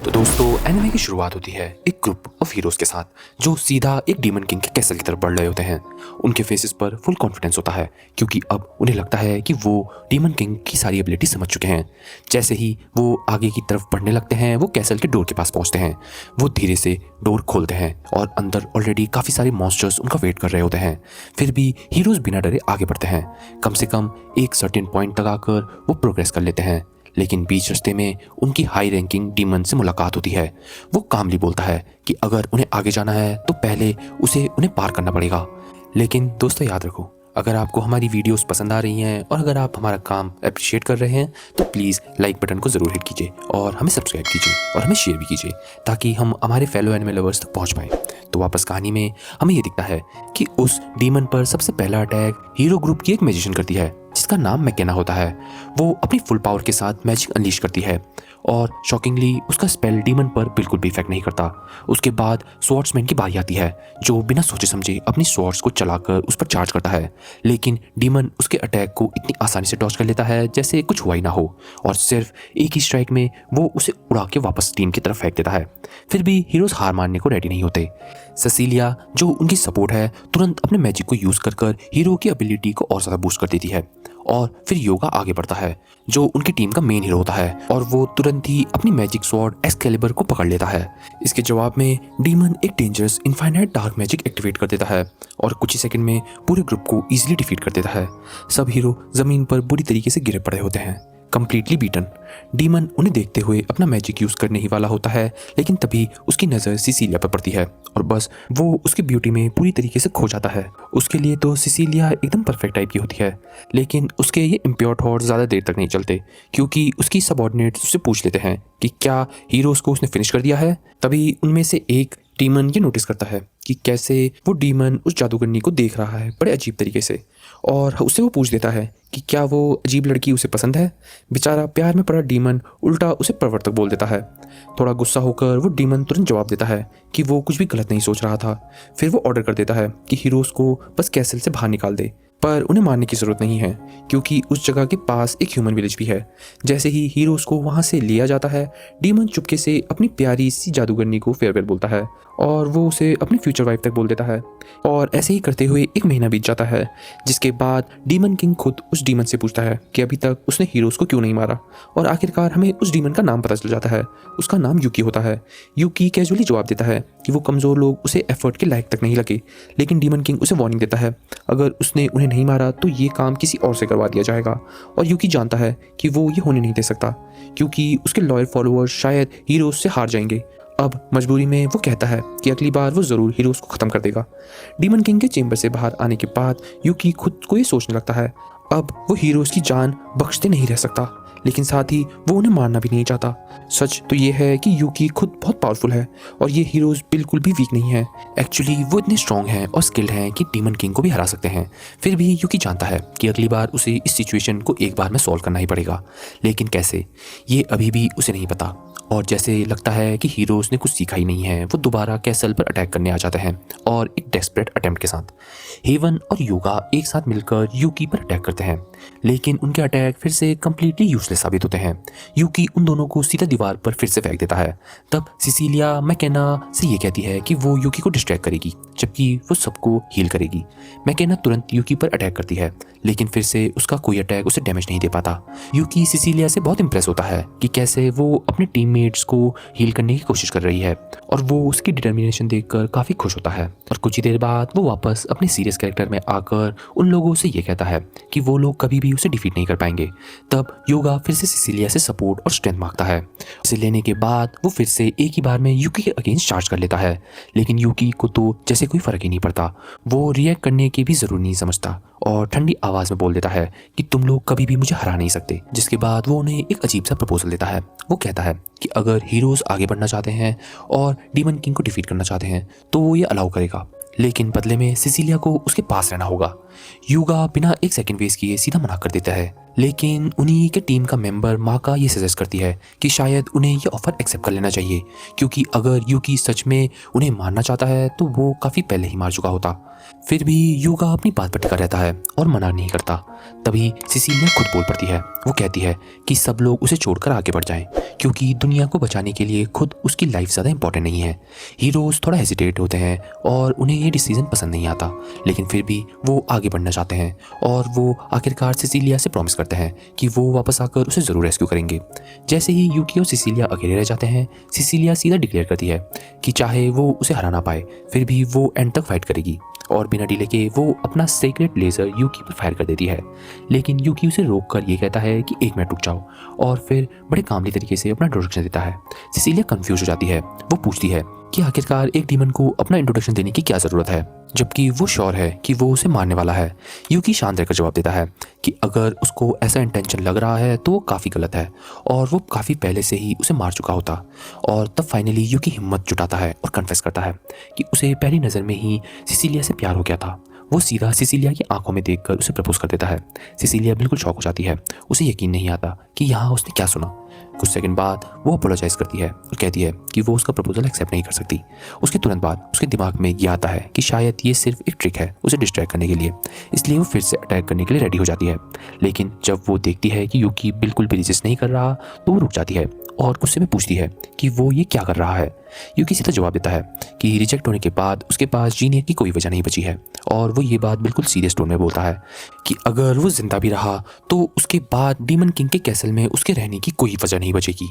तो दोस्तों एनिमे की शुरुआत होती है एक ग्रुप ऑफ हीरोज के साथ जो सीधा एक डीमन किंग के कैसल की तरफ बढ़ रहे होते हैं। उनके फेसेस पर फुल कॉन्फिडेंस होता है क्योंकि अब उन्हें लगता है कि वो डीमन किंग की सारी एबिलिटी समझ चुके हैं। जैसे ही वो आगे की तरफ बढ़ने लगते हैं वो कैसल के डोर के पास पहुंचते हैं। वो धीरे से डोर खोलते हैं और अंदर ऑलरेडी काफ़ी सारे मॉन्स्टर्स उनका वेट कर रहे होते हैं। फिर भी हीरोज बिना डरे आगे बढ़ते हैं। कम से कम एक सर्टेन पॉइंट तक आकर वो प्रोग्रेस कर लेते हैं, लेकिन बीच रास्ते में उनकी हाई रैंकिंग डीमन से मुलाकात होती है। वो कामली बोलता है कि अगर उन्हें आगे जाना है तो पहले उसे उन्हें पार करना पड़ेगा। लेकिन दोस्तों याद रखो, अगर आपको हमारी वीडियोस पसंद आ रही हैं और अगर आप हमारा काम अप्रिशिएट कर रहे हैं तो प्लीज़ लाइक बटन को ज़रूर हिट कीजिए और हमें सब्सक्राइब कीजिए और हमें शेयर भी कीजिए ताकि हम हमारे फेलो एनिमे लवर्स तक पहुंच पाएँ। तो वापस कहानी में हमें ये दिखता है कि उस डीमन पर सबसे पहला अटैक हीरो ग्रुप की एक मैजिशियन करती है जिसका नाम मैकेना होता है। वो अपनी फुल पावर के साथ मैजिक अनलीश करती है और शॉकिंगली उसका स्पेल डीमन पर बिल्कुल भी इफेक्ट नहीं करता। उसके बाद स्वॉर्ड्समैन की बारी आती है जो बिना सोचे समझे अपनी स्वॉर्ड्स को चलाकर उस पर चार्ज करता है, लेकिन डीमन उसके अटैक को इतनी आसानी से डॉज कर लेता है जैसे कुछ हुआ ही ना हो और सिर्फ एक ही स्ट्राइक में वो उसे उड़ा के वापस टीम की तरफ फेंक देता है। फिर भी हीरोज हार मानने को रेडी नहीं होते। सेसिलिया जो उनकी सपोर्ट है तुरंत अपने मैजिक को यूज़ कर हीरो की एबिलिटी को और ज़्यादा बूस्ट कर देती है और फिर योगा आगे बढ़ता है जो उनकी टीम का मेन हीरो होता है और वो तुरंत ही अपनी मैजिक स्वॉर्ड एक्सकैलिबर को पकड़ लेता है। इसके जवाब में डीमन एक dangerous infinite dark magic activate कर देता है और कुछ ही सेकंड में पूरे ग्रुप को इजीली डिफीट कर देता है। सब हीरो जमीन पर बुरी तरीके से गिरे पड़े होते हैं, कंप्लीटली बीटन। डीमन उन्हें देखते हुए अपना मैजिक यूज करने ही वाला होता है, लेकिन तभी उसकी नज़र सिसिलिया पर पड़ती है और बस वो उसकी ब्यूटी में पूरी तरीके से खो जाता है। उसके लिए तो सिसिलिया एकदम परफेक्ट टाइप की होती है, लेकिन उसके ये इम्प्योर थॉट्स ज़्यादा देर तक नहीं चलते क्योंकि उसकी सबऑर्डिनेट्स उससे पूछ लेते हैं कि क्या हीरोज को उसने फिनिश कर दिया है। तभी उनमें से एक डीमन ये नोटिस करता है कि कैसे वो डीमन उस जादूगरनी को देख रहा है बड़े अजीब तरीके से और उससे वो पूछ देता है कि क्या वो अजीब लड़की उसे पसंद है। बेचारा प्यार में पड़ा डीमन उल्टा उसे प्रवर्तक बोल देता है। थोड़ा गुस्सा होकर वो डीमन तुरंत जवाब देता है कि वो कुछ भी गलत नहीं सोच रहा था। फिर वो ऑर्डर कर देता है कि हीरोज को बस कैसल से बाहर निकाल दे, पर उन्हें मारने की ज़रूरत नहीं है क्योंकि उस जगह के पास एक ह्यूमन विलेज भी है। जैसे ही हीरोज को वहाँ से लिया जाता है डीमन चुपके से अपनी प्यारी सी जादूगरनी को फेयरवेल बोलता है और वो उसे अपनी फ्यूचर वाइफ तक बोल देता है और ऐसे ही करते हुए एक महीना बीत जाता है, जिसके बाद डीमन किंग खुद उस डीमन से पूछता है कि अभी तक उसने हीरोज को क्यों नहीं मारा और आखिरकार हमें उस डीमन का नाम पता चल जाता है। उसका नाम यूकी होता है। यूकी कैजुअली जवाब देता है कि वो कमज़ोर लोग उसे एफर्ट के लायक तक नहीं लगे, लेकिन डीमन किंग उसे वार्निंग देता है अगर उसने उन्हें नहीं मारा तो ये काम किसी और से करवा दिया जाएगा और यूकी जानता है कि वो ये होने नहीं दे सकता क्योंकि उसके लॉयल फॉलोअर्स शायद हीरोज से हार जाएंगे। अब मजबूरी में वो कहता है कि अगली बार वो ज़रूर हीरोज को ख़त्म कर देगा। डीमन किंग के चेंबर से बाहर आने के बाद यूकी खुद को ये सोचने लगता है अब वो हीरोज की जान बख्शते नहीं रह सकता, लेकिन साथ ही वो उन्हें मारना भी नहीं चाहता। सच तो ये है कि यूकी खुद बहुत पावरफुल है और ये हीरोज बिल्कुल भी वीक नहीं है। एक्चुअली वो इतने स्ट्रॉन्ग हैं और स्किल्ड हैं कि डीमन किंग को भी हरा सकते हैं। फिर भी यूकी जानता है कि अगली बार उसे इस सिचुएशन को एक बार में सॉल्व करना ही पड़ेगा, लेकिन कैसे ये अभी भी उसे नहीं पता। और जैसे लगता है कि हीरोज ने कुछ सीखा ही नहीं है, वो दोबारा कैसल पर अटैक करने आ जाते हैं और एक डेस्परेट अटेम्प्ट के साथ हेवन और योगा एक साथ मिलकर यूकी पर अटैक करते हैं, लेकिन उनके अटैक फिर से कंप्लीटली यूजलेस साबित होते हैं। यूकी उन दोनों को सीधा दीवार पर फिर से फेंक देता है। तब सिसिलिया मैकेना से ये कहती है कि वो यूकी को डिस्ट्रैक्ट करेगी जबकि वो सबको हील करेगी। मैकेना तुरंत यूकी पर अटैक करती है, लेकिन फिर से उसका कोई अटैक उसे डैमेज नहीं दे पाता। यूकी सिसिलिया से बहुत इंप्रेस होता है कि कैसे वो अपने टीममेट्स को हील करने की कोशिश कर रही है और वो उसकी डिटर्मिनेशन देखकर काफ़ी खुश होता है। और कुछ ही देर बाद वो वापस अपने सीरियस कैरेक्टर में आकर उन लोगों से ये कहता है कि वो लोग कभी भी उसे डिफीट नहीं कर पाएंगे। तब योगा फिर से सिसिलिया से सपोर्ट और स्ट्रेंथ मांगता है। इसे लेने के बाद वो फिर से एक ही बार में यूकी के अगेंस्ट चार्ज कर लेता है, लेकिन यूकी को तो जैसे कोई फर्क ही नहीं पड़ता। वो रिएक्ट करने की भी जरूर नहीं समझता और ठंडी आवाज़ में बोल देता है कि तुम लोग कभी भी मुझे हरा नहीं सकते। जिसके बाद वो उन्हें एक अजीब सा प्रपोजल देता है। वो कहता है कि अगर हीरोज आगे बढ़ना चाहते हैं और डीमन किंग को डिफीट करना चाहते हैं तो वो ये अलाउ करेगा, लेकिन बदले में सिसिलिया को उसके पास रहना होगा। युगा बिना एक सेकंड वेस्ट किए सीधा मना कर देता है, लेकिन उन्हीं के टीम का मेंबर माका ये सजेस्ट करती है कि शायद उन्हें ये ऑफर एक्सेप्ट कर लेना चाहिए, क्योंकि अगर यूकी सच में उन्हें मारना चाहता है तो वो काफ़ी पहले ही मार चुका होता। फिर भी युगा अपनी बात पर टिका रहता है और मना नहीं करता। तभी सिसिलिया खुद बोल पड़ती है। वो कहती है कि सब लोग उसे छोड़कर आगे बढ़ जाएं, क्योंकि दुनिया को बचाने के लिए खुद उसकी लाइफ ज़्यादा इंपॉर्टेंट नहीं है। हीरोज़ थोड़ा हेजिटेट होते हैं और उन्हें ये डिसीजन पसंद नहीं आता, लेकिन फिर भी वो आगे बढ़ना चाहते हैं और वो आखिरकार सिसिलिया से प्रॉमिस करते हैं कि वो वापस आकर उसे ज़रूर रेस्क्यू करेंगे। जैसे ही यूकी और सिसिलिया अकेले रह जाते हैं, सिसिलिया सीधा डिक्लेयर करती है कि चाहे वो उसे हरा ना पाए, फिर भी वो एंड तक फाइट करेगी और बिना डिले के वो अपना सीक्रेट लेज़र यूकी पर फायर कर देती है। लेकिन यूकी उसे रोक कर ये कहता है कि 1 मिनट रुक जाओ, और फिर बड़े कामली तरीके से अपना इंट्रोडक्शन देता है। सिसिलिया कंफ्यूज हो जाती है। वो पूछती है कि आखिरकार एक डीमन को अपना इंट्रोडक्शन देने की क्या ज़रूरत है, जबकि वो श्योर है कि वो उसे मारने वाला है। यूकी शांत रहकर जवाब देता है कि अगर उसको ऐसा इंटेंशन लग रहा है तो वो काफ़ी गलत है और वो काफ़ी पहले से ही उसे मार चुका होता। और तब फाइनली यूकी हिम्मत जुटाता है और कन्फेस करता है कि उसे पहली नज़र में ही सिसिलिया से प्यार हो गया था। वो सीधा सिसिलिया की आंखों में देखकर उसे प्रपोज कर देता है। सिसिलिया बिल्कुल शॉक हो जाती है। उसे यकीन नहीं आता कि यहाँ उसने क्या सुना। कुछ सेकंड बाद वो अपोलोजाइज करती है और कहती है कि वो उसका प्रपोजल एक्सेप्ट नहीं कर सकती। उसके तुरंत बाद उसके दिमाग में ये आता है कि शायद ये सिर्फ एक ट्रिक है उसे डिस्ट्रैक्ट करने के लिए, इसलिए वो फिर से अटैक करने के लिए रेडी हो जाती है। लेकिन जब वो देखती है कि यूकी बिल्कुल भी रेजिस्ट नहीं कर रहा तो वो रुक जाती है और गुस्से में पूछती है कि वो ये क्या कर रहा है। यूकी सीधा जवाब देता है कि रिजेक्ट होने के बाद उसके पास जीने की कोई वजह नहीं बची है, और वो ये बात बिल्कुल सीरियस टोन में बोलता है कि अगर वो जिंदा भी रहा तो उसके बाद डीमन किंग के कैसल में उसके रहने की कोई वजह नहीं बचेगी।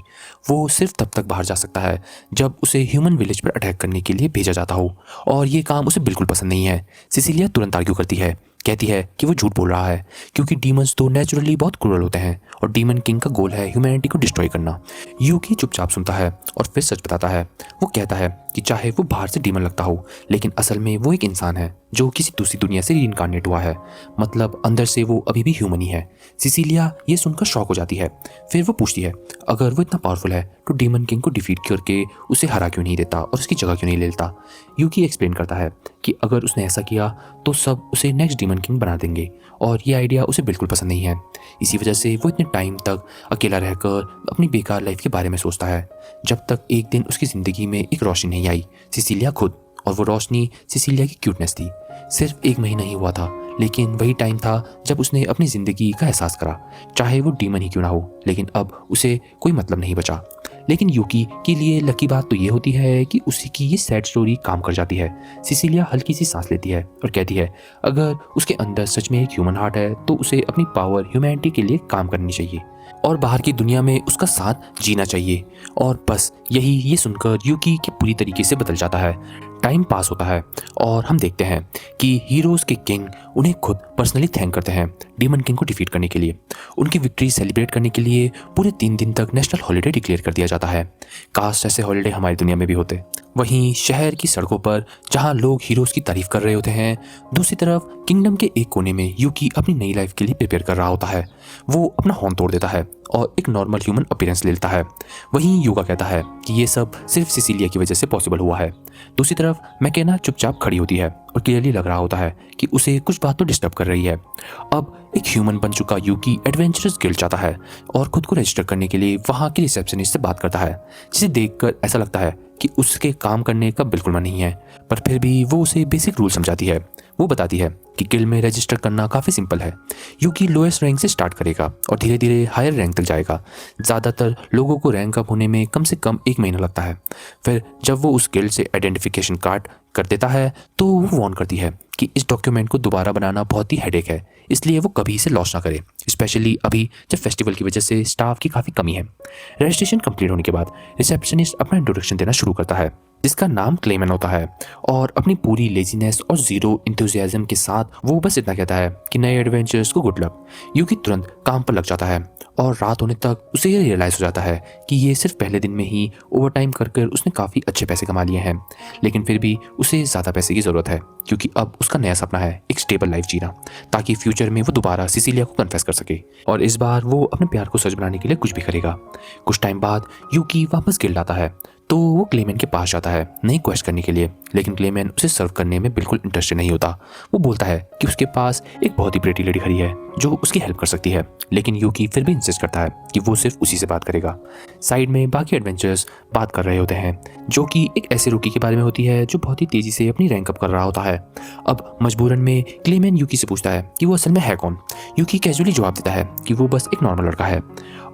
वो सिर्फ तब तक बाहर जा सकता है जब उसे ह्यूमन विलेज पर अटैक करने के लिए भेजा जाता हो, और ये काम उसे बिल्कुल पसंद नहीं है। सिसिलिया तुरंत आर्ग्यू करती है, कहती है कि वो झूठ बोल रहा है, क्योंकि डीमंस तो नेचुरली बहुत क्रूरल होते हैं और डीमन किंग का गोल है ह्यूमैनिटी को डिस्ट्रॉय करना। यूकी चुपचाप सुनता है और फिर सच बताता है। वो कहता है कि चाहे वो बाहर से डीमन लगता हो, लेकिन असल में वो एक इंसान है जो किसी दूसरी दुनिया से रीइंकार्नेट हुआ है, मतलब अंदर से वो अभी भी ह्यूमन ही है। सिसिलिया ये सुनकर शॉक हो जाती है। फिर वो पूछती है अगर वो इतना पावरफुल है तो डीमन किंग को डिफीट करके उसे हरा क्यों नहीं देता और उसकी जगह क्यों नहीं ले लेता। यूकी एक्सप्लेन करता है कि अगर उसने ऐसा किया तो सब उसे नेक्स्ट डीमन किंग बना देंगे, और ये आइडिया उसे बिल्कुल पसंद नहीं है। इसी वजह से वो इतने टाइम तक अकेला रहकर अपनी बेकार लाइफ के बारे में सोचता है, जब तक एक दिन उसकी ज़िंदगी में एक रोशनी नहीं आई, सिसिलिया खुद। और वो रोशनी सिसिलिया की क्यूटनेस थी। सिर्फ 1 महीना ही हुआ था, लेकिन वही टाइम था जब उसने अपनी ज़िंदगी का एहसास करा, चाहे वो डीमन ही क्यों ना हो, लेकिन अब उसे कोई मतलब नहीं बचा। लेकिन यूकी के लिए लकी बात तो ये होती है कि उसी की ये सैड स्टोरी काम कर जाती है। सिसिलिया हल्की सी सांस लेती है और कहती है अगर उसके अंदर सच में एक ह्यूमन हार्ट है तो उसे अपनी पावर ह्यूमैनिटी के लिए काम करनी चाहिए और बाहर की दुनिया में उसका साथ जीना चाहिए। और बस यही ये सुनकर यूकी की पूरी तरीके से बदल जाता है। टाइम पास होता है और हम देखते हैं कि हीरोज़ के किंग उन्हें खुद पर्सनली थैंक करते हैं डीमन किंग को डिफीट करने के लिए। उनकी विक्ट्री सेलिब्रेट करने के लिए पूरे 3 दिन तक नेशनल हॉलिडे डिक्लेयर कर दिया जाता है। काश ऐसे हॉलिडे हमारी दुनिया में भी होते। वहीं शहर की सड़कों पर जहां लोग हीरोज़ की तारीफ कर रहे होते हैं, दूसरी तरफ किंगडम के एक कोने में यूकी अपनी नई लाइफ के लिए प्रिपेयर कर रहा होता है। वो अपना हॉर्न तोड़ देता है और एक नॉर्मल ह्यूमन अपीयरेंस ले लेता है। वहीं युगा कहता है कि ये सब सिर्फ सिसिलिया की वजह से पॉसिबल हुआ है। दूसरी तरफ मैकेना चुपचाप खड़ी होती है और क्लियरली लग रहा होता है कि उसे कुछ बात तो डिस्टर्ब कर रही है। अब एक ह्यूमन बन चुका यूकी एडवेंचरस गिल्ड चाहता है और खुद को रजिस्टर करने के लिए वहाँ के रिसेप्शनिस्ट से बात करता है, जिसे देखकर ऐसा लगता है कि उसके काम करने का बिल्कुल मन नहीं है, पर फिर भी वो उसे बेसिक रूल समझाती है। वो बताती है कि गिल्ड में रजिस्टर करना काफ़ी सिंपल है। यूकी लोएस्ट रैंक से स्टार्ट करेगा और धीरे धीरे हायर रैंक तक जाएगा। ज़्यादातर लोगों को रैंक अप होने में कम से कम 1 महीना लगता है। फिर जब वो उस गिल्ड से आइडेंटिफिकेशन कार्ड कर देता है तो वो वार्न करती है कि इस डॉक्यूमेंट को दोबारा बनाना बहुत ही हेडेक है, इसलिए वो कभी इसे लॉस ना करे, स्पेशली अभी जब फेस्टिवल की वजह से स्टाफ की काफ़ी कमी है। रजिस्ट्रेशन कंप्लीट होने के बाद रिसेप्शनिस्ट अपना इंट्रोडक्शन देना शुरू करता है, जिसका नाम क्लेमन होता है, और अपनी पूरी लेजीनेस और जीरो इंथुजियाज्म के साथ वो बस इतना कहता है कि नए एडवेंचर्स को गुड लक। यूकी तुरंत काम पर लग जाता है और रात होने तक उसे ये रियलाइज़ हो जाता है कि ये सिर्फ पहले दिन में ही ओवर टाइम कर उसने काफ़ी अच्छे पैसे कमा लिए हैं, लेकिन फिर भी उसे ज़्यादा पैसे की ज़रूरत है, क्योंकि अब उसका नया सपना है एक स्टेबल लाइफ जीना, ताकि फ्यूचर में वो दोबारा सिसिलिया को कन्फेस कर सके, और इस बार वो अपने प्यार को सच बनाने के लिए कुछ भी करेगा। कुछ टाइम बाद यूकी वापस गिल्ड आता है तो वो क्लेमन के पास जाता है नई क्वेस्ट करने के लिए। लेकिन क्लेमेन उसे सर्व करने में बिल्कुल इंटरेस्टेड नहीं होता। वो बोलता है कि उसके पास एक बहुत ही प्रेटी लेडी खड़ी है जो उसकी हेल्प कर सकती है, लेकिन यूकी फिर भी इंसिस्ट करता है कि वो सिर्फ उसी से बात करेगा। साइड में बाकी एडवेंचर्स बात कर रहे होते हैं, जो कि एक ऐसे रूकी के बारे में होती है जो बहुत ही तेजी से अपनी रैंक अप कर रहा होता है। अब मजबूरन में क्लेमेन यूकी से पूछता है कि वो असल में है कौन। यूकी कैजुअली जवाब देता है कि वो बस एक नॉर्मल लड़का है,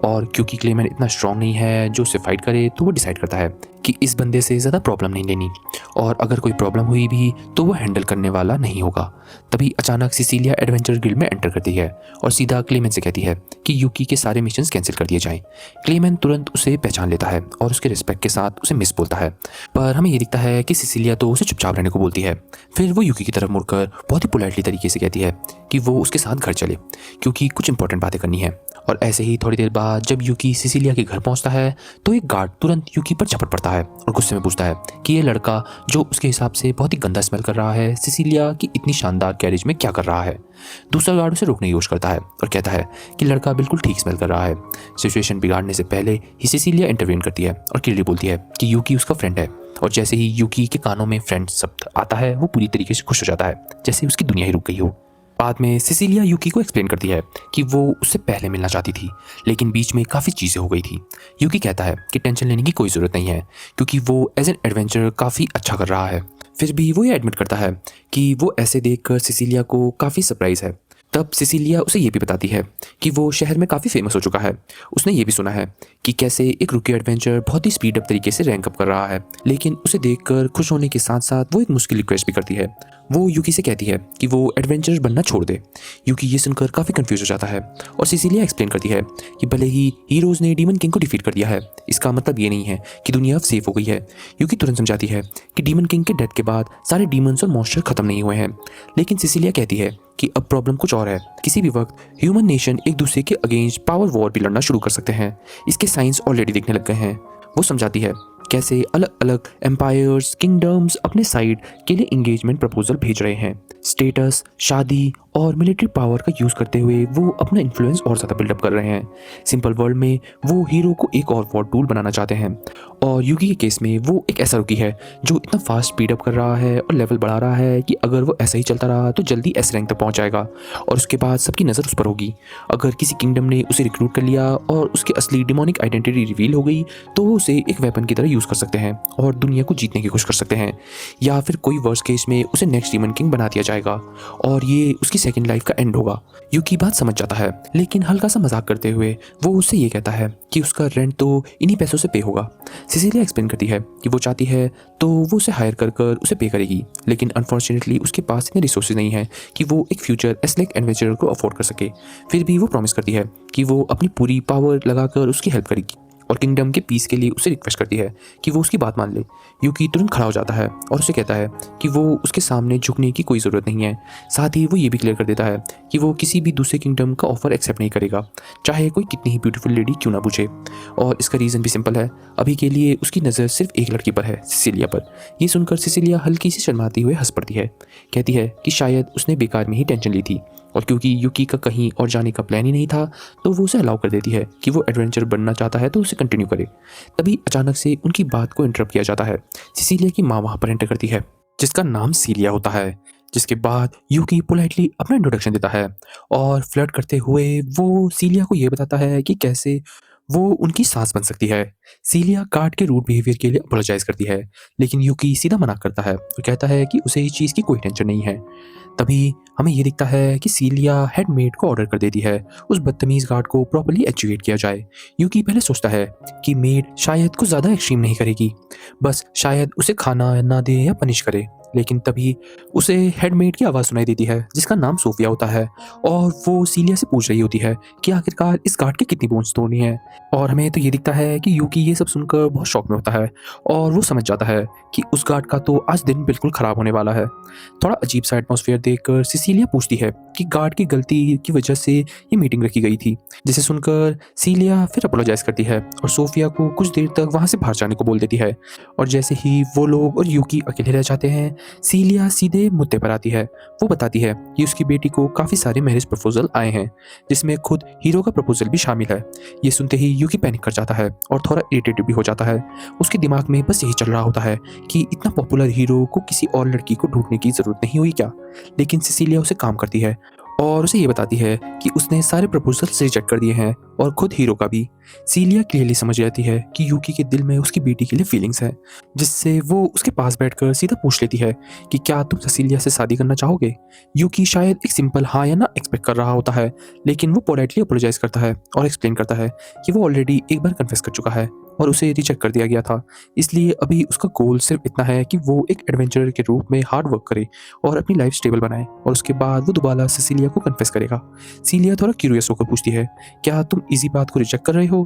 और क्योंकि क्लेमेन इतना स्ट्रांग नहीं है जो उससे फाइट करे, तो वो डिसाइड करता है कि इस बंदे से ज़्यादा प्रॉब्लम नहीं लेनी, और अगर कोई प्रॉब्लम हुई भी तो वो हैंडल करने वाला नहीं होगा। तभी अचानक सिसिलिया एडवेंचर गिल्ड में एंटर करती है और सीधा क्लेमेन से कहती है कि यूकी के सारे मिशंस कैंसिल कर दिए जाएं। क्लेमेन तुरंत उसे पहचान लेता है और उसके रिस्पेक्ट के साथ उसे मिस बोलता है, पर हमें ये दिखता है कि सिसिलिया तो उसे चुपचाप रहने को बोलती है। फिर वो यूकी की तरफ मुड़कर बहुत ही पोलाइटली तरीके से कहती है कि वो उसके साथ घर चले क्योंकि कुछ इंपॉर्टेंट बातें करनी है। और ऐसे ही थोड़ी देर बाद जब यूकी सिसिलिया के घर पहुंचता है तो एक गार्ड तुरंत यूकी पर झपट पड़ता है और गुस्से में पूछता है कि ये लड़का जो उसके हिसाब से बहुत ही गंदा स्मेल कर रहा है सिसिलिया की इतनी शानदार गैरेज में क्या कर रहा है। दूसरा गार्ड उसे रोकने की कोशिश करता है और कहता है कि लड़का बिल्कुल ठीक स्मेल कर रहा है। सिचुएशन बिगाड़ने से पहले ही सिसिलिया इंटरवीन करती है और क्लियरली बोलती है कि यूकी उसका फ्रेंड है, और जैसे ही यूकी के कानों में फ्रेंड शब्द आता है वो पूरी तरीके से खुश हो जाता है, जैसे उसकी दुनिया ही रुक गई हो। बाद में सिसिलिया यूकी को एक्सप्लेन करती है कि वो उससे पहले मिलना चाहती थी, लेकिन बीच में काफ़ी चीज़ें हो गई थी। यूकी कहता है कि टेंशन लेने की कोई ज़रूरत नहीं है क्योंकि वो एज एन एडवेंचर काफ़ी अच्छा कर रहा है। फिर भी वो ये एडमिट करता है कि वो ऐसे देखकर सिसिलिया को काफ़ी सरप्राइज है। तब सिसिलिया उसे ये भी बताती है कि वो शहर में काफ़ी फेमस हो चुका है। उसने ये भी सुना है कि कैसे एक रूकी एडवेंचर बहुत ही स्पीड अप तरीके से रैंक अप कर रहा है, लेकिन उसे देखकर खुश होने के साथ साथ वो एक मुश्किल रिक्वेस्ट भी करती है। वो यूकी से कहती है कि वो एडवेंचर बनना छोड़ दे। यूकी ये सुनकर काफ़ी कंफ्यूज हो जाता है और सिसिलिया एक्सप्लेन करती है कि भले ही हीरोज़ ने डीमन किंग को डिफीट कर दिया है, इसका मतलब ये नहीं है कि दुनिया अब सेफ हो गई है। यूकी तुरंत समझाती है कि डीमन किंग के डेथ के बाद सारे डीमंस और मॉन्स्टर खत्म नहीं हुए हैं, लेकिन सिसिलिया कहती है कि अब प्रॉब्लम कुछ और है। किसी भी वक्त ह्यूमन नेशन एक दूसरे के अगेंस्ट पावर वॉर भी लड़ना शुरू कर सकते हैं। इसके साइंस ऑलरेडी दिखने लग गए हैं। वो समझाती है कैसे अलग अलग एम्पायर्स किंगडम्स अपने साइड के लिए इंगेजमेंट प्रपोजल भेज रहे हैं। स्टेटस, शादी और मिलिट्री पावर का यूज़ करते हुए वो अपना इन्फ्लुएंस और ज़्यादा बिल्डअप कर रहे हैं। सिंपल वर्ल्ड में वो हीरो को एक और वॉर टूल बनाना चाहते हैं, और यूकी के केस में वो एक ऐसा रूकी है जो इतना फास्ट स्पीडअप कर रहा है और लेवल बढ़ा रहा है कि अगर वो ऐसा ही चलता रहा तो जल्दी एस रैंक तक पहुंच जाएगा, और उसके बाद सबकी नज़र उस पर होगी। अगर किसी किंगडम ने उसे रिक्रूट कर लिया और उसकी असली डिमोनिक आइडेंटिटी रिवील हो गई तो वो उसे एक वेपन की तरह यूज़ कर सकते हैं और दुनिया को जीतने की कोशिश कर सकते हैं, या फिर कोई वर्स्ट केस में उसे नेक्स्ट डीमन किंग बना दिया जाएगा और ये उसकी सेकंड लाइफ का एंड होगा। यूकी बात समझ जाता है, लेकिन हल्का सा मजाक करते हुए वो उससे ये कहता है कि उसका रेंट तो इन्हीं पैसों से पे होगा। सिसिलिया एक्सप्लेन करती है कि वो चाहती है तो वो उसे हायर कर उसे पे करेगी, लेकिन अनफॉर्चुनेटली उसके पास इतने रिसोर्सेज नहीं है कि वो एक फ्यूचर एस्लेक एडवेंचरर को अफोर्ड कर सके। फिर भी वो प्रॉमिस करती है कि वो अपनी पूरी पावर लगाकर उसकी हेल्प करेगी और किंगडम के पीस के लिए उसे रिक्वेस्ट करती है कि वो उसकी बात मान ले। यूकी तुरंत खड़ा हो जाता है और उसे कहता है कि वो उसके सामने झुकने की कोई ज़रूरत नहीं है। साथ ही वो ये भी क्लियर कर देता है कि वो किसी भी दूसरे किंगडम का ऑफर एक्सेप्ट नहीं करेगा, चाहे कोई कितनी ही ब्यूटीफुल लेडी क्यों ना पूछे। और इसका रीज़न भी सिंपल है, अभी के लिए उसकी नज़र सिर्फ एक लड़की पर है, सिसिलिया पर। ये सुनकर सिसिलिया हल्की सी शर्माती हुए हंस पड़ती है, कहती है कि शायद उसने बेकार में ही टेंशन ली थी, और क्योंकि यूकी का कहीं और जाने का प्लान ही नहीं था तो वो उसे अलाउ कर देती है कि वो एडवेंचर बनना चाहता है तो उसे कंटिन्यू करे। तभी अचानक से उनकी बात को इंटरप्ट किया जाता है। सिसिलिया की माँ वहाँ पर एंटर करती है जिसका नाम सीलिया होता है, जिसके बाद यूकी पोलाइटली अपना इंट्रोडक्शन देता है और फ्लर्ट करते हुए वो सीलिया को ये बताता है कि कैसे वो उनकी सास बन सकती है। सीलिया कार्ड के रूड बिहेवियर के लिए अपोलोजाइज करती है, लेकिन यूकी सीधा मना करता है और कहता है कि उसे इस चीज़ की कोई टेंशन नहीं है। तभी हमें ये दिखता है कि सीलिया हेडमेड को ऑर्डर कर देती है उस बदतमीज गार्ड को प्रॉपर्ली एजुकेट किया जाए। यूकी पहले सोचता है कि मेड शायद कुछ ज़्यादा एक्सट्रीम नहीं करेगी, बस शायद उसे खाना ना दे या पनिश करे, लेकिन तभी उसे हेडमेड की आवाज़ सुनाई देती है जिसका नाम सोफिया होता है, और वो सीलिया से पूछ रही होती है कि आखिरकार इस गार्ड की कितनी बोन्स तोड़नी है। और हमें तो ये दिखता है कि यूकी ये सब सुनकर बहुत शौक में होता है और वो समझ जाता है कि उस गार्ड का तो आज दिन बिल्कुल ख़राब होने वाला है। थोड़ा अजीब सा एटमॉस्फेयर देखकर सिसिलिया पूछती है कि गार्ड की गलती की वजह से ये मीटिंग रखी गई थी, जिसे सुनकर सीलिया फिर अपोलोजाइज करती है और सोफिया को कुछ देर तक वहाँ से बाहर जाने को बोल देती है। और जैसे ही वो लोग और यूकी अकेले रह जाते हैं, सीलिया सीधे मुद्दे पर आती है। वो बताती है कि उसकी बेटी को काफ़ी सारे मैरिज प्रपोजल आए हैं, जिसमें खुद हीरो का प्रपोजल भी शामिल है। ये सुनते ही यूकी पैनिक कर जाता है और थोड़ा इरिटेटेड भी हो जाता है। उसके दिमाग में बस यही चल रहा होता है कि इतना पॉपुलर हीरो को किसी और लड़की को ढूंढने की ज़रूरत नहीं हुई क्या। लेकिन सिसिलिया उसे काम करती है और उसे ये बताती है कि उसने सारे प्रपोजल्स रिजेक्ट कर दिए हैं और खुद हीरो का भी। सीलिया क्लियरली समझ जाती है कि यूकी के दिल में उसकी बेटी के लिए फीलिंग्स हैं, जिससे वो उसके पास बैठकर सीधा पूछ लेती है कि क्या तुम सिसिलिया से शादी करना चाहोगे। यूकी शायद एक सिंपल हाँ या ना एक्सपेक्ट कर रहा होता है, लेकिन वो पोलाइटली अपोलोजाइज करता है और एक्सप्लेन करता है कि वो ऑलरेडी एक बार कन्फेस कर चुका है और उसे रिजेक्ट कर दिया गया था। इसलिए अभी उसका गोल सिर्फ इतना है कि वो एक एडवेंचरर के रूप में हार्ड वर्क करे और अपनी लाइफ स्टेबल बनाए, और उसके बाद वो दोबारा सिसिलिया को कन्फेस करेगा। सीलिया थोड़ा क्यूरियस होकर पूछती है, क्या तुम इसी बात को रिजेक्ट कर रहे हो।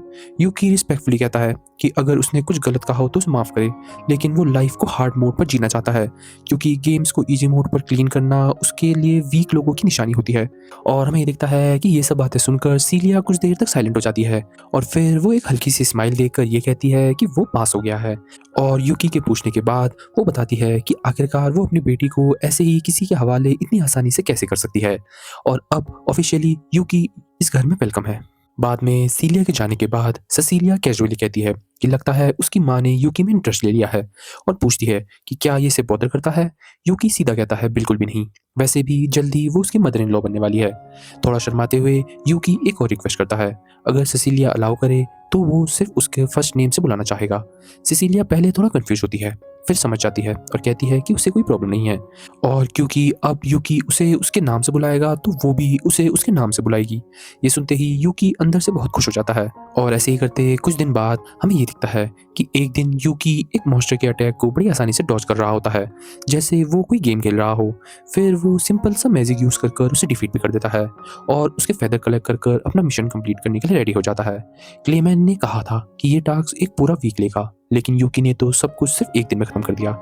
यूकी रिस्पेक्टफुली कहता है कि अगर उसने कुछ गलत कहा हो तो उसे माफ़ करे, लेकिन वो लाइफ को हार्ड मोड पर जीना चाहता है, क्योंकि गेम्स को इजी मोड पर क्लीन करना उसके लिए वीक लोगों की निशानी होती है। और हमें ये दिखता है कि ये सब बातें सुनकर सीलिया कुछ देर तक साइलेंट हो जाती है और फिर वो एक हल्की सी स्माइल देकर ये कहती है कि वो पास हो गया है। और यूकी के पूछने के बाद वो बताती है कि आखिरकार वो अपनी बेटी को ऐसे ही किसी के हवाले इतनी आसानी से कैसे कर सकती है, और अब ऑफिशियली यूकी इस घर में वेलकम है। बाद में सीलिया के जाने के बाद ससीलिया कैजुअली कहती है कि लगता है उसकी माँ ने यूकी में इंटरेस्ट ले लिया है, और पूछती है कि क्या ये इसे बॉदर करता है। यूकी सीधा कहता है बिल्कुल भी नहीं, वैसे भी जल्दी वो उसकी मदर इन लॉ बनने वाली है। थोड़ा शर्माते हुए यूकी एक और रिक्वेस्ट करता है, अगर सिसिलिया अलाउ करे तो वो सिर्फ उसके फर्स्ट नेम से बुलाना चाहेगा। सिसिलिया पहले थोड़ा कंफ्यूज होती है, फिर समझ जाती है और कहती है कि उसे कोई प्रॉब्लम नहीं है, और क्योंकि अब यूकी उसे उसके नाम से बुलाएगा तो वो भी उसे उसके नाम से बुलाएगी। ये सुनते ही यूकी अंदर से बहुत खुश हो जाता है। और ऐसे ही करते कुछ दिन बाद हमें ये दिखता है कि एक दिन यूकी एक मॉन्स्टर के अटैक को बड़ी आसानी से डॉज कर रहा होता है, जैसे वो कोई गेम खेल रहा हो। फिर वो सिंपल सा मैजिक यूज कर उसे डिफीट भी कर देता है और उसके फेदर कलेक्ट कर अपना मिशन कंप्लीट करने के लिए रेडी हो जाता है। क्लेमैन ने कहा था कि ये टास्क एक पूरा वीक लेगा, लेकिन यूकी ने तो सब कुछ सिर्फ एक दिन में खत्म कर दिया।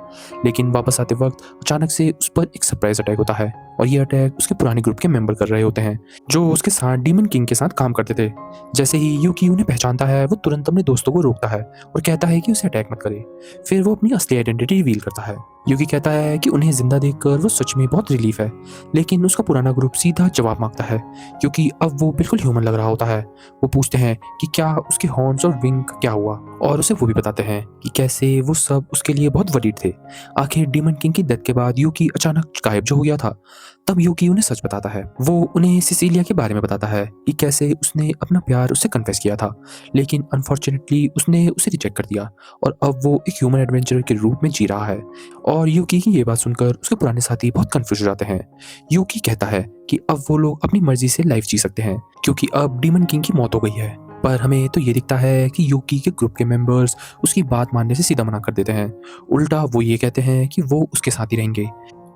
लेकिन वापस आते वक्त अचानक से उस पर एक सरप्राइज अटैक होता है, और ये अटैक उसके पुराने ग्रुप के मेंबर कर रहे होते हैं जो उसके साथ डीमन किंग के साथ काम करते थे। जैसे ही यूकी उन्हें पहचानता है, वो तुरंत अपने दोस्तों को रोकता है और कहता है कि उसे अटैक मत करे। फिर वो अपनी असली आइडेंटिटी रिवील करता है। यूकी कहता है कि उन्हें जिंदा देखकर वो सच में बहुत रिलीफ है, लेकिन उसका पुराना ग्रुप सीधा जवाब मांगता है क्योंकि अब वो बिल्कुल ह्यूमन लग रहा होता है। वो पूछते हैं कि क्या उसके हॉर्न्स और विंग का क्या हुआ, और उसे वो भी बताते हैं कि कैसे वो सब उसके लिए बहुत वरीड थे। आखिर डीमन किंग की डेथ के बाद यूकी अचानक गायब जो हो गया था। तब यूकी उन्हें सच बताता है। वो उन्हें सिसिलिया के बारे में बताता है कि कैसे उसने अपना प्यार उससे कन्फेस किया था, लेकिन अनफॉर्चुनेटली उसने उसे रिजेक्ट कर दिया और अब वो एक ह्यूमन एडवेंचरर के रूप में जी रहा है। और यूकी की ये बात सुनकर उसके पुराने साथी बहुत कंफ्यूज हो जाते हैं। यूकी कहता है कि अब वो लोग अपनी मर्जी से लाइफ जी सकते हैं क्योंकि अब डीमन किंग की मौत हो गई है। पर हमें तो ये दिखता है कि यूकी के ग्रुप के मेंबर्स उसकी बात मानने से सीधा मना कर देते हैं। उल्टा वो ये कहते हैं कि वो उसके साथ ही रहेंगे।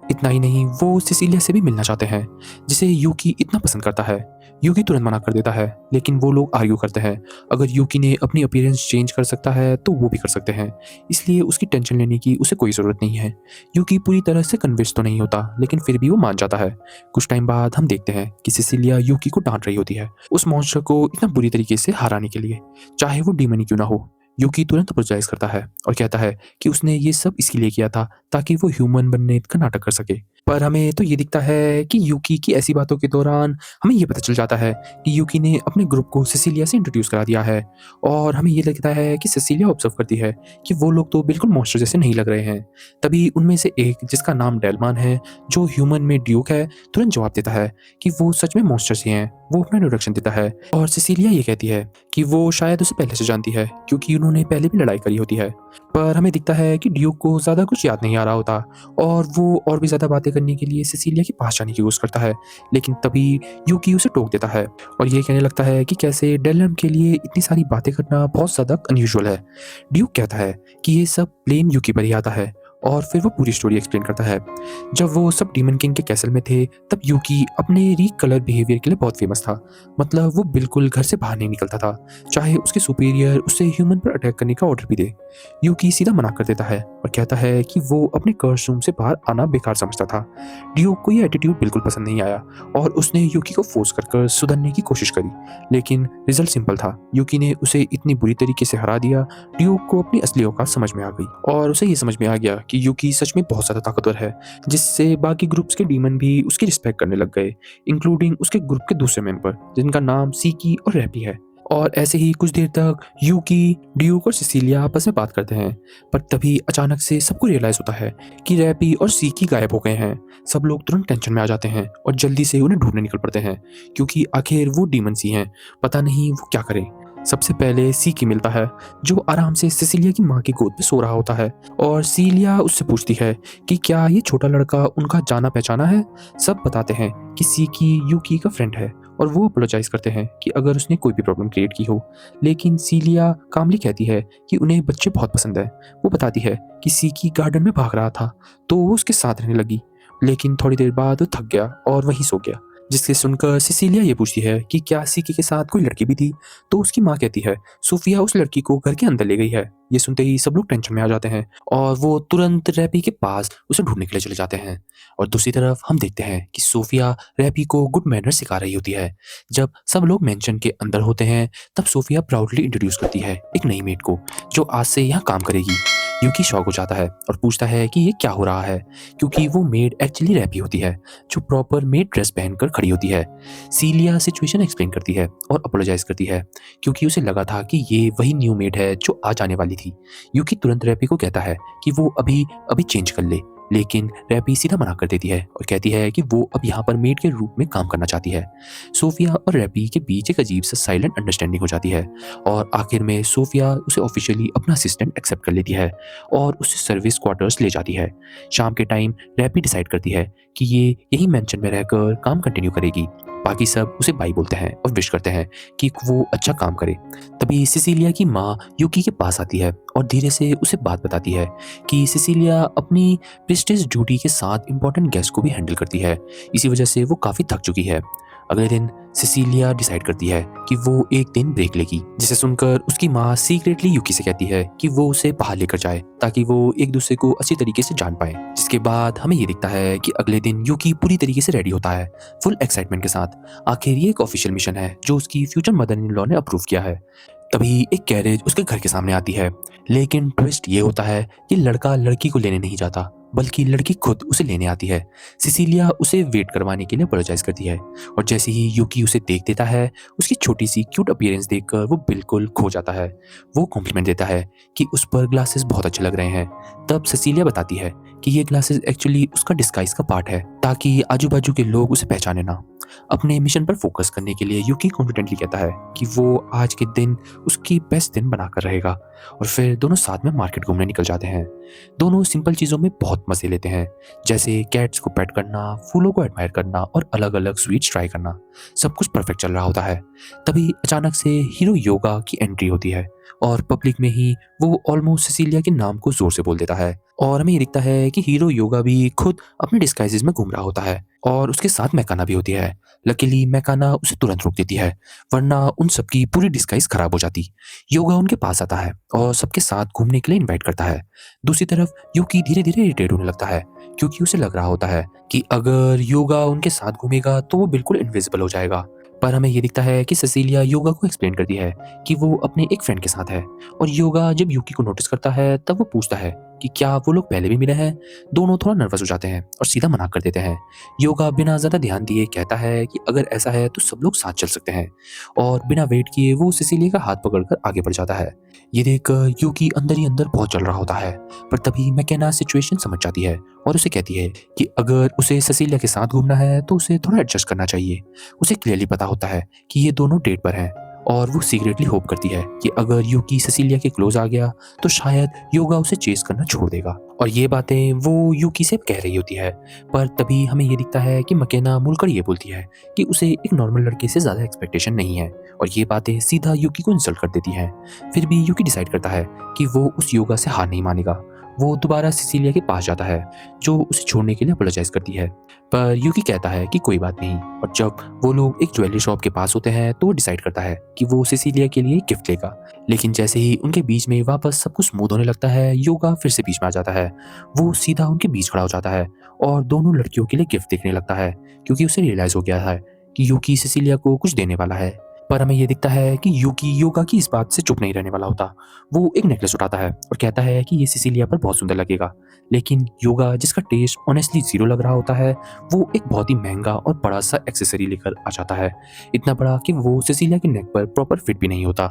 इतना ही नहीं, वो सिसिलिया से भी मिलना चाहते हैं जिसे यूकी इतना पसंद करता है। यूकी तुरंत मना कर देता है, लेकिन वो लोग आर्ग्यू करते हैं अगर यूकी ने अपनी अपीयरेंस चेंज कर सकता है तो वो भी कर सकते हैं, इसलिए उसकी टेंशन लेने की उसे कोई ज़रूरत नहीं है। यूकी पूरी तरह से कन्विंस तो नहीं होता, लेकिन फिर भी वो मान जाता है। कुछ टाइम बाद हम देखते हैं कि सिसिलिया यूकी को डांट रही होती है उस मॉन्स्टर को इतना बुरी तरीके से हराने के लिए, चाहे वो डीमन ही क्यों ना हो। यूकी तुरंत अपोलोजाइज करता है और कहता है कि उसने ये सब इसके लिए किया था ताकि वो ह्यूमन बनने का नाटक कर सके। पर हमें तो ये दिखता है कि यूकी की ऐसी बातों के दौरान हमें ये पता चल जाता है कि यूकी ने अपने ग्रुप को सिसिलिया से इंट्रोड्यूस करा दिया है, और हमें ये लगता है कि सिसिलिया ऑब्जर्व करती है कि वो लोग तो बिल्कुल मॉन्स्टर जैसे नहीं लग रहे हैं। तभी उनमें से एक, जिसका नाम डेलमान है, जो ह्यूमन में ड्यूक है, तुरंत जवाब देता है कि वो सच में मॉन्स्टर ही हैं। वो अपना इंट्रोडक्शन देता है और सिसिलिया ये कहती है कि वो शायद उसे पहले से जानती है क्योंकि उन्होंने पहले भी लड़ाई करी होती है। पर हमें दिखता है कि ड्यूक को ज़्यादा कुछ याद नहीं आ रहा होता और वो और भी ज़्यादा बातें करने के लिए सिसिलिया के पास जाने की कोशिश करता है, लेकिन तभी यूकी उसे टोक देता है और ये कहने लगता है कि कैसे डेलम के लिए इतनी सारी बातें करना बहुत ज़्यादा अनयूजुअल है। ड्यूक कहता है कि ये सब ब्लेम यूकी पर ही आता है, और फिर वो पूरी स्टोरी एक्सप्लेन करता है। जब वो सब डीमन किंग के कैसल में थे तब यूकी अपने रीक कलर बिहेवियर के लिए बहुत फेमस था। मतलब वो बिल्कुल घर से बाहर नहीं निकलता था, चाहे उसके सुपीरियर उसे ह्यूमन पर अटैक करने का ऑर्डर भी दे। यूकी सीधा मना कर देता है और कहता है कि वो अपने कर्स रूम से बाहर आना बेकार समझता था। ड्यूक को ये एटीट्यूड बिल्कुल पसंद नहीं आया और उसने यूकी को फोर्स कर सुधरने की कोशिश करी, लेकिन रिजल्ट सिंपल था। यूकी ने उसे इतनी बुरी तरीके से हरा दिया, ड्यूक को अपनी असली औकात समझ में आ गई और उसे ये समझ में आ गया कि यूकी सच में बहुत ज़्यादा ताकतवर है, जिससे बाकी ग्रुप्स के डीमन भी उसकी रिस्पेक्ट करने लग गए, इंक्लूडिंग उसके ग्रुप के दूसरे मेंबर जिनका नाम सीकी और रैपी है। और ऐसे ही कुछ देर तक यूकी, ड्यूक और सिसिलिया आपस में बात करते हैं, पर तभी अचानक से सबको रियलाइज होता है कि रैपी और सीकी गायब हो गए हैं। सब लोग तुरंत टेंशन में आ जाते हैं और जल्दी से उन्हें ढूंढने निकल पड़ते हैं, क्योंकि आखिर वो डीमंस ही हैं, पता नहीं वो क्या करें। सबसे पहले सीकी मिलता है, जो आराम से सिसिलिया की माँ की गोद में सो रहा होता है, और सीलिया उससे पूछती है कि क्या ये छोटा लड़का उनका जाना पहचाना है। सब बताते हैं कि सीकी यूकी का फ्रेंड है और वो अपोलोजाइज करते हैं कि अगर उसने कोई भी प्रॉब्लम क्रिएट की हो, लेकिन सीलिया कामली कहती है कि उन्हें बच्चे बहुत पसंद है। वो बताती है कि सीकी गार्डन में भाग रहा था तो वो उसके साथ रहने लगी, लेकिन थोड़ी देर बाद वो थक गया और वहीं सो गया। जिससे सुनकर सिसिलिया ये पूछती है कि क्या सीकी के साथ कोई लड़की भी थी, तो उसकी माँ कहती है सोफिया उस लड़की को घर के अंदर ले गई है। ये सुनते ही सब लोग टेंशन में आ जाते हैं और वो तुरंत रैपी के पास उसे ढूंढने के लिए चले जाते हैं। और दूसरी तरफ हम देखते हैं कि सोफिया रैपी को गुड मैनर सिखा रही होती है। जब सब लोग मेंशन के अंदर होते हैं तब सोफिया प्राउडली इंट्रोड्यूस करती है एक नई मेड को, जो आज से यहाँ काम करेगी। यूकी शॉक हो जाता है और पूछता है कि ये क्या हो रहा है, क्योंकि वो मेड एक्चुअली रैपी होती है, जो प्रॉपर मेड ड्रेस पहनकर खड़ी होती है। सीलिया सिचुएशन एक्सप्लेन करती है और अपोलोजाइज करती है, क्योंकि उसे लगा था कि ये वही न्यू मेड है जो आज आने वाली थी। यूकी तुरंत रैपी को कहता है कि वो अभी अभी चेंज कर ले, लेकिन रैपी सीधा मना कर देती है और कहती है कि वो अब यहाँ पर मेड के रूप में काम करना चाहती है। सोफिया और रैपी के बीच एक अजीब सा साइलेंट अंडरस्टैंडिंग हो जाती है और आखिर में सोफिया उसे ऑफिशियली अपना असिस्टेंट एक्सेप्ट कर लेती है और उसे सर्विस क्वार्टर्स ले जाती है। शाम के टाइम रैपी डिसाइड करती है कि ये यही मेंशन में रहकर काम कंटिन्यू करेगी। बाकी सब उसे बाय बोलते हैं और विश करते हैं कि वो अच्छा काम करे। तभी सिसिलिया की माँ यूकी के पास आती है और धीरे से उसे बात बताती है कि सिसिलिया अपनी प्रेस्टीज ड्यूटी के साथ इंपॉर्टेंट गेस्ट को भी हैंडल करती है, इसी वजह से वो काफ़ी थक चुकी है। अगले दिन सिसिलिया डिसाइड करती है कि वो एक दिन ब्रेक लेगी, जिसे सुनकर उसकी माँ सीक्रेटली यूकी से कहती है कि वो उसे बाहर लेकर जाए ताकि वो एक दूसरे को अच्छी तरीके से जान पाए। जिसके बाद हमें ये दिखता है कि अगले दिन यूकी पूरी तरीके से रेडी होता है, फुल एक्साइटमेंट के साथ। आखिर ये एक ऑफिशियल मिशन है जो उसकी फ्यूचर मदर इन लॉ ने अप्रूव किया है। तभी एक कैरेज उसके घर के सामने आती है, लेकिन ट्विस्ट ये होता है कि लड़का लड़की को लेने नहीं जाता, बल्कि लड़की खुद उसे लेने आती है। सिसिलिया उसे वेट करवाने के लिए अपोलोजाइज करती है और जैसे ही यूकी उसे देख देता है, उसकी छोटी सी क्यूट अपीयरेंस देखकर वो बिल्कुल खो जाता है। वो कॉम्प्लीमेंट देता है कि उस पर ग्लासेस बहुत अच्छे लग रहे हैं। तब सिसिलिया बताती है कि ये ग्लासेस एक्चुअली उसका डिस्गाइज का पार्ट है, ताकि आजू बाजू के लोग उसे पहचाने ना। अपने मिशन पर फोकस करने के लिए यूकी कॉन्फिडेंटली कहता है कि वो आज के दिन उसकी बेस्ट दिन बनाकर रहेगा और फिर दोनों साथ में मार्केट घूमने निकल जाते हैं। दोनों सिंपल चीज़ों में बहुत मज़े लेते हैं, जैसे कैट्स को पेट करना, फूलों को एडमायर करना और अलग अलग स्वीट्स ट्राई करना। सब कुछ परफेक्ट चल रहा होता है। तभी अचानक से हीरो योगा की एंट्री होती है और पब्लिक में ही वो ऑलमोस्ट सिसिलिया के नाम को जोर से बोल देता है और हमें ये दिखता है कि हीरो योगा भी खुद अपने डिस्गाइजेस में घूम रहा होता है और उसके साथ मैकाना भी होती है। लकीली मैकाना उसे तुरंत रोक देती है, वरना उन सबकी पूरी डिस्गाइज खराब हो जाती। योगा उनके पास आता है और सबके साथ घूमने के लिए इनवाइट करता है। दूसरी तरफ यूकी धीरे धीरे इरिटेट होने लगता है, क्योंकि उसे लग रहा होता है कि अगर योगा उनके साथ घूमेगा तो वो बिल्कुल इनविजिबल हो जाएगा। पर हमें ये दिखता है कि सिसिलिया योगा को एक्सप्लेन करती है कि वो अपने एक फ्रेंड के साथ है और योगा जब यूकी को नोटिस करता है तब वो पूछता है कि क्या वो लोग पहले भी मिले हैं। दोनों थोड़ा नर्वस हो जाते हैं और सीधा मना कर देते हैं। योगा बिना ज़्यादा ध्यान दिए कहता है कि अगर ऐसा है तो सब लोग साथ चल सकते हैं और बिना वेट किए वो सिसिलिया का हाथ पकड़कर आगे बढ़ जाता है। ये देखकर यूकी अंदर ही अंदर बहुत चल रहा होता है, पर तभी मैकेना सिचुएशन समझ जाती है और उसे कहती है कि अगर उसे सिसिलिया के साथ घूमना है तो उसे थोड़ा एडजस्ट करना चाहिए। उसे क्लियरली पता होता है कि ये दोनों डेट पर हैं और वो सीक्रेटली होप करती है कि अगर यूकी सिसिलिया के क्लोज आ गया तो शायद योगा उसे चेस करना छोड़ देगा। और ये बातें वो यूकी से कह रही होती है, पर तभी हमें ये दिखता है कि मैकेना मुड़कर ये बोलती है कि उसे एक नॉर्मल लड़के से ज़्यादा एक्सपेक्टेशन नहीं है और ये बातें सीधा यूकी को इंसल्ट कर देती हैं। फिर भी यूकी डिसाइड करता है कि वो उस योगा से हार नहीं मानेगा। वो दोबारा सिसिलिया के पास जाता है, जो उसे छोड़ने के लिए अपोलोजाइज करती है। पर यूकी कहता है कि कोई बात नहीं, और जब वो लोग एक ज्वेलरी शॉप के पास होते हैं तो वो डिसाइड करता है कि वो सिसिलिया के लिए गिफ्ट लेगा। लेकिन जैसे ही उनके बीच में वापस सब कुछ स्मूथ होने लगता है, योगा फिर से बीच में आ जाता है। वो सीधा उनके बीच खड़ा हो जाता है और दोनों लड़कियों के लिए गिफ्ट देखने लगता है, क्योंकि उसे रियलाइज हो गया है कि यूकी सिसिलिया को कुछ देने वाला है। पर हमें ये दिखता है कि यूकी योगा की इस बात से चुप नहीं रहने वाला होता। वो एक नेकलेस उठाता है और कहता है कि ये सिसिलिया पर बहुत सुंदर लगेगा। लेकिन योगा, जिसका टेस्ट ऑनेस्टली जीरो लग रहा होता है, वो एक बहुत ही महंगा और बड़ा सा एक्सेसरी लेकर आ जाता है। इतना बड़ा कि वो सिसिलिया के नेक पर प्रॉपर फिट भी नहीं होता।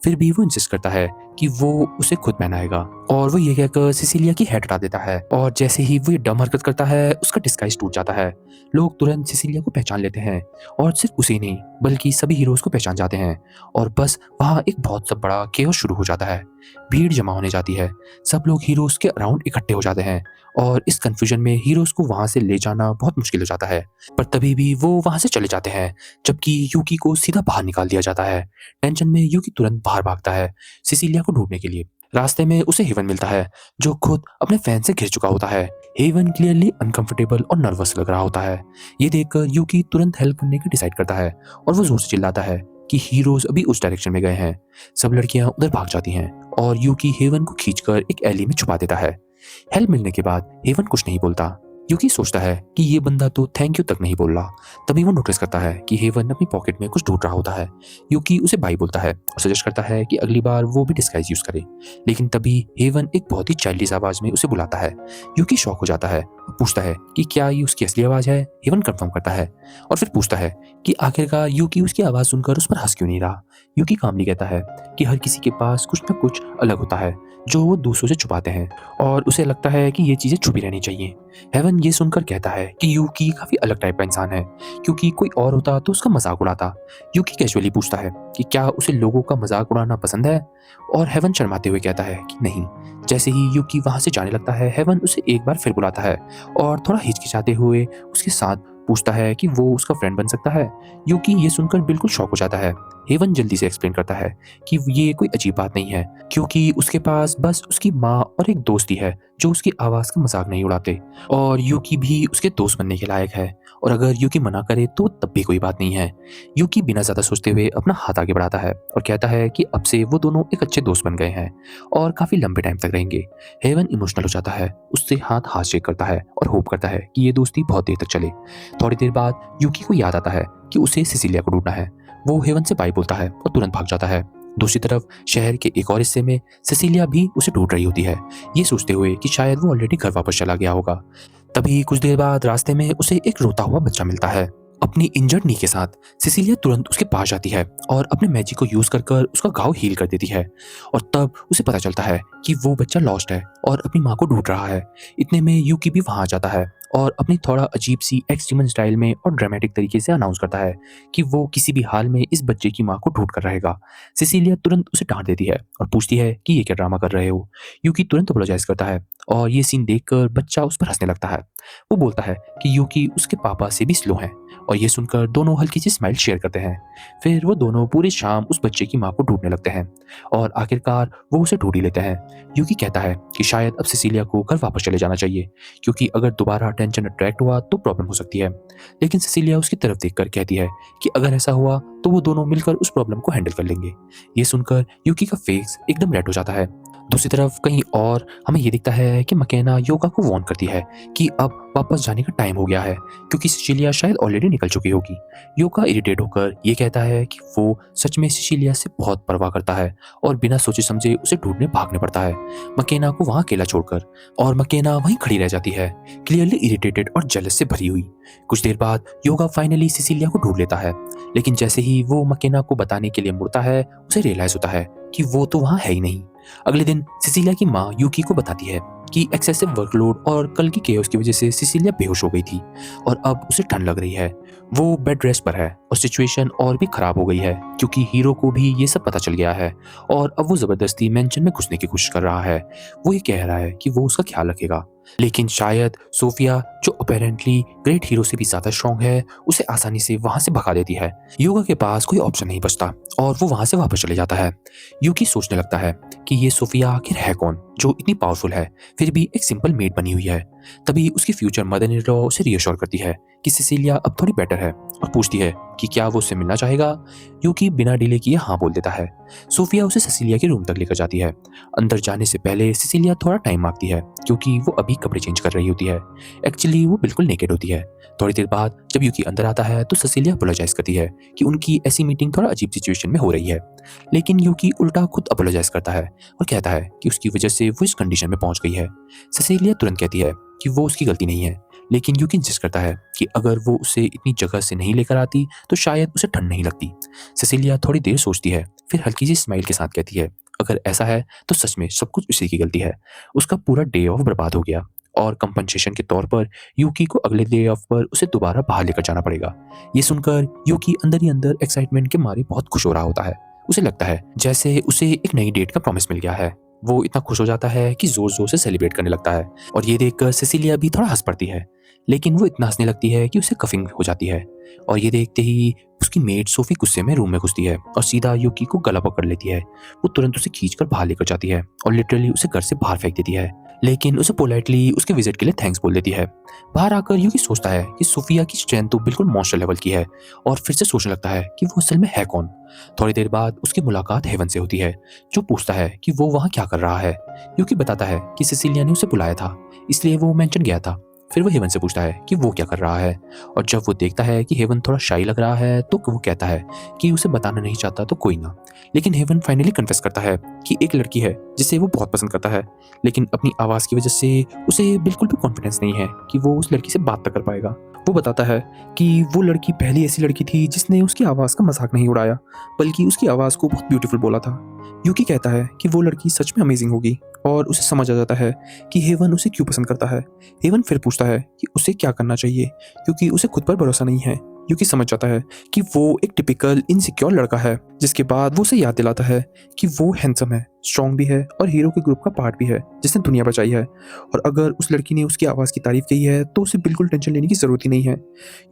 फिर भी वो इंसिस्ट करता है कि वो उसे खुद पहनाएगा, और वो ये कहकर सिसिलिया की हेड हटा देता है। और जैसे ही वो ये डम हरकत करता है, उसका डिस्गाइज टूट जाता है। लोग तुरंत सिसिलिया को पहचान लेते हैं, और सिर्फ उसे नहीं बल्कि सभी हीरोज को पहचान जाते हैं। और बस वहाँ एक बहुत सा बड़ा केओस शुरू हो जाता है। भीड़ जमा होने जाती है, सब लोग हीरोज के अराउंड इकट्ठे हो जाते हैं, और इस कंफ्यूजन में हीरोज को वहां से ले जाना बहुत मुश्किल हो जाता है। पर तभी भी वो वहां से चले जाते हैं, जबकि यूकी को सीधा बाहर निकाल दिया जाता है। टेंशन में यूकी तुरंत बाहर भागता है सिसिलिया को ढूंढने के लिए। रास्ते में उसे हेवन मिलता है, जो खुद अपने फैन से घिर चुका होता है। हेवन क्लियरली अनकंफर्टेबल और नर्वस लग रहा होता है। ये देखकर यूकी तुरंत हेल्प करने की डिसाइड करता है, और वो जोर से चिल्लाता है कि हीरोज अभी उस डायरेक्शन में गए हैं। सब लड़कियां उधर भाग जाती हैं, और यूकी हेवन को खींचकर एक एली में छुपा देता है। हेल्प मिलने के बाद हेवन कुछ नहीं बोलता। यूकी सोचता है कि ये बंदा तो थैंक यू तक नहीं बोल रहा। तभी वो नोटिस करता है कि हेवन अपनी पॉकेट में कुछ ढूंढ रहा होता है। यूकी उसे बाय बोलता है और सजेस्ट करता है कि अगली बार वो भी डिस्गाइज यूज करे। लेकिन तभी हेवन एक बहुत ही चाइल्डिश आवाज में उसे बुलाता है। यूकी शॉक हो जाता है और पूछता है कि क्या ये उसकी असली आवाज है। हेवन कंफर्म करता है और फिर पूछता है कि आखिरकार यूकी उसकी आवाज सुनकर उस पर हंस क्यों नहीं रहा। यूकी कामली कहता है कि हर किसी के पास कुछ ना कुछ अलग होता है जो वो दूसरों से छुपाते हैं, और उसे लगता है कि ये चीजें छुपी रहनी चाहिए। हेवन ये सुनकर कहता है कि यूकी काफी अलग टाइप का इंसान है, क्योंकि कोई और होता तो उसका मजाक उड़ाता। यूकी कैजुअली पूछता है कि क्या उसे लोगों का मजाक उड़ाना पसंद है, और हेवन शर्माते हुए कहता है कि नहीं। जैसे ही यूकी वहां से जाने लगता है, हेवन उसे एक बार फिर बुलाता है और थोड़ा हिचकिचाते हुए उसके साथ पूछता है कि वो उसका फ्रेंड बन सकता है। यूकी ये सुनकर बिल्कुल शॉक हो जाता है। हेवन जल्दी से एक्सप्लेन करता है कि ये कोई अजीब बात नहीं है, क्योंकि उसके पास बस उसकी माँ और एक दोस्त ही है जो उसकी आवाज का मजाक नहीं उड़ाते, और यूकी भी उसके दोस्त बनने के लायक है, और अगर यूकी मना करे तो तब भी कोई बात नहीं है। यूकी बिना ज्यादा सोचते हुए अपना हाथ आगे बढ़ाता है और कहता है कि अब से वो दोनों एक अच्छे दोस्त बन गए हैं और काफी लंबे टाइम तक रहेंगे। हेवन इमोशनल हो जाता है, उससे हाथ शेक करता है और होप करता है कि ये दोस्ती बहुत देर तक चले। थोड़ी देर बाद यूकी को याद आता है कि उसे सिसिलिया को ढूंढना है। वो हेवन से बाय बोलता है और तुरंत भाग जाता है। दूसरी तरफ शहर के एक और हिस्से में सिसिलिया भी उसे ढूंढ रही होती है, ये सोचते हुए कि शायद वो ऑलरेडी घर वापस चला गया होगा। तभी कुछ देर बाद रास्ते में उसे एक रोता हुआ बच्चा मिलता है अपनी इंजर्ड नी के साथ। सिसिलिया तुरंत उसके पास जाती है और अपने मैजिक को यूज कर उसका घाव हील कर देती है, और तब उसे पता चलता है कि वो बच्चा लॉस्ट है और अपनी माँ को ढूंढ रहा है। इतने में यूकी भी वहां आ जाता है और अपनी थोड़ा अजीब सी एक्सट्रीमन स्टाइल में और ड्रामेटिक तरीके से अनाउंस करता है कि वो किसी भी हाल में इस बच्चे की माँ को ढूंढ कर रहेगा। सिसिलिया तुरंत उसे डांट देती है और पूछती है कि ये क्या ड्रामा कर रहे हो। यूकी तुरंत अपोलोजाइज करता है, और ये सीन देखकर बच्चा उस पर हंसने लगता है। वो बोलता है कि यूकी उसके पापा से भी स्लो है, और ये सुनकर दोनों हल्की सी स्माइल शेयर करते हैं। फिर वो दोनों पूरी शाम उस बच्चे की माँ को ढूंढने लगते हैं, और आखिरकार वो उसे ढूंढ ही लेते हैं। यूकी कहता है कि शायद अब सिसिलिया को घर वापस चले जाना चाहिए, क्योंकि अगर दोबारा अटेंशन अट्रैक्ट हुआ तो प्रॉब्लम हो सकती है। लेकिन सिसिलिया उसकी तरफ देखकर कहती है कि अगर ऐसा हुआ तो वो दोनों मिलकर उस प्रॉब्लम को हैंडल कर लेंगे। ये सुनकर यूकी का फेस एकदम रेड हो जाता है। दूसरी तरफ कहीं और हमें ये दिखता है कि मकेना योगा को वार्न करती है कि अब वापस जाने का टाइम हो गया है, क्योंकि सिसिलिया शायद ऑलरेडी निकल चुकी होगी। योगा इरिटेट होकर ये कहता है कि वो सच में सिसिलिया से बहुत परवाह करता है, और बिना सोचे समझे उसे ढूंढने भागने पड़ता है मकेना को वहां अकेला छोड़कर, और मकेना वहीं खड़ी रह जाती है, क्लियरली इरिटेटेड और जेलस से भरी हुई। कुछ देर बाद योगा फाइनली सिसिलिया को ढूंढ लेता है, लेकिन जैसे ही वो मकेना को बताने के लिए मुड़ता है, उसे रियलाइज होता है कि वो तो वहां है ही नहीं। अगले दिन सिसिलिया की माँ यूकी को बताती है कि एक्सेसिव वर्कलोड और कल की केओस की वजह से सिसिलिया बेहोश हो गई थी, और अब उसे ठंड लग रही है। वो बेड रेस्ट पर है और सिचुएशन और भी खराब हो गई है, क्योंकि हीरो को भी ये सब पता चल गया है, और अब वो जबरदस्ती मेंशन में घुसने की कोशिश कर रहा है। वो ये कह रहा है कि वो उसका ख्याल रखेगा, लेकिन शायद सोफिया, जो अपेरेंटली ग्रेट हीरो से भी ज्यादा स्ट्रॉन्ग है, उसे आसानी से वहां से भगा देती है। युगा के पास कोई ऑप्शन नहीं बचता और वो वहां से वापस चले जाता है। यूकी सोचने लगता है कि ये सोफिया आखिर है कौन, जो इतनी पावरफुल है फिर भी एक सिंपल मेड बनी हुई है। तभी उसकी फ्यूचर मदर इन लॉ उसे रियश्योर करती है कि सिसिलिया अब थोड़ी बेटर है और पूछती है कि क्या वो उससे मिलना चाहेगा। यूकी बिना डिले किए हाँ बोल देता है। सोफिया उसे सिसिलिया के रूम तक लेकर जाती है। अंदर जाने से पहले सिसिलिया थोड़ा टाइम मांगती है क्योंकि वो अभी कपड़े चेंज कर रही होती है। एक्चुअली वो बिल्कुल नेकेड होती है। थोड़ी देर बाद जब यूकी अंदर आता है तो सिसिलिया अपोलोजाइज करती है कि उनकी ऐसी मीटिंग थोड़ा अजीब सिचुएशन में हो रही है। लेकिन यूकी उल्टा खुद अपोलोजाइज करता है और कहता है कि उसकी वजह से वो इस कंडीशन में पहुंच गई है। सिसिलिया तुरंत कहती है कि वो उसकी गलती नहीं है, लेकिन यूकी इंसिस्ट करता है कि अगर वो उसे इतनी जगह से नहीं लेकर आती तो शायद उसे ठंड नहीं लगती। सिसिलिया थोड़ी देर सोचती है, फिर हल्की सी स्माइल के साथ कहती है अगर ऐसा है तो सच में सब कुछ उसी की गलती है। उसका पूरा डे ऑफ बर्बाद हो गया और कंपनसेशन के तौर पर यूकी को अगले डे ऑफ पर उसे दोबारा बाहर लेकर जाना पड़ेगा। ये सुनकर यूकी अंदर ही अंदर एक्साइटमेंट के मारे बहुत खुश हो रहा होता है। उसे लगता है जैसे उसे एक नई डेट का प्रॉमिस मिल गया है। वो इतना खुश हो जाता है कि जोर जोर से सेलिब्रेट करने लगता है और ये देखकर सिसिलिया भी थोड़ा हंस पड़ती है, लेकिन वो इतना हंसने लगती है कि उसे कफिंग हो जाती है। और ये देखते ही उसकी मेड सोफी गुस्से में रूम में घुसती है और सीधा यूकी को गला पकड़ लेती है। वो तुरंत उसे खींचकर बाहर लेकर जाती है और लिटरली उसे घर से बाहर फेंक देती है, लेकिन उसे पोलाइटली उसके विजिट के लिए थैंक्स बोल देती है। बाहर आकर यूकी सोचता है कि सोफिया की स्ट्रेंथ तो बिल्कुल मॉन्स्टर लेवल की है और फिर से सोचने लगता है कि वो असल में है कौन। थोड़ी देर बाद उसकी मुलाकात हेवन से होती है, जो पूछता है कि वो वहाँ क्या कर रहा है। यूकी बताता है कि सिसिलिया ने उसे बुलाया था इसलिए वो मेंशन गया था। फिर वो हेवन से पूछता है कि वो क्या कर रहा है और जब वो देखता है कि हेवन थोड़ा शाई लग रहा है तो वो कहता है कि उसे बताना नहीं चाहता तो कोई ना। लेकिन हेवन फाइनली कन्फेस करता है कि एक लड़की है जिसे वो बहुत पसंद करता है, लेकिन अपनी आवाज़ की वजह से उसे बिल्कुल भी कॉन्फिडेंस नहीं है कि वो उस लड़की से बात तक कर पाएगा। वो बताता है कि वो लड़की पहली ऐसी लड़की थी जिसने उसकी आवाज़ का मजाक नहीं उड़ाया बल्कि उसकी आवाज़ को बहुत ब्यूटीफुल बोला था। यूकी कहता है कि वो लड़की सच में अमेजिंग होगी और उसे समझ आ जाता है कि हेवन उसे क्यों पसंद करता है। हेवन फिर पूछता है कि उसे क्या करना चाहिए क्योंकि उसे खुद पर भरोसा नहीं है। यूकी समझ जाता है कि वो एक टिपिकल इनसिक्योर लड़का है, जिसके बाद वो उसे याद दिलाता है कि वो हैंडसम है, स्ट्रॉन्ग भी है और हीरो के ग्रुप का पार्ट भी है जिसने दुनिया बचाई है। और अगर उस लड़की ने उसकी आवाज़ की तारीफ की है तो उसे बिल्कुल टेंशन लेने की ज़रूरत ही नहीं है।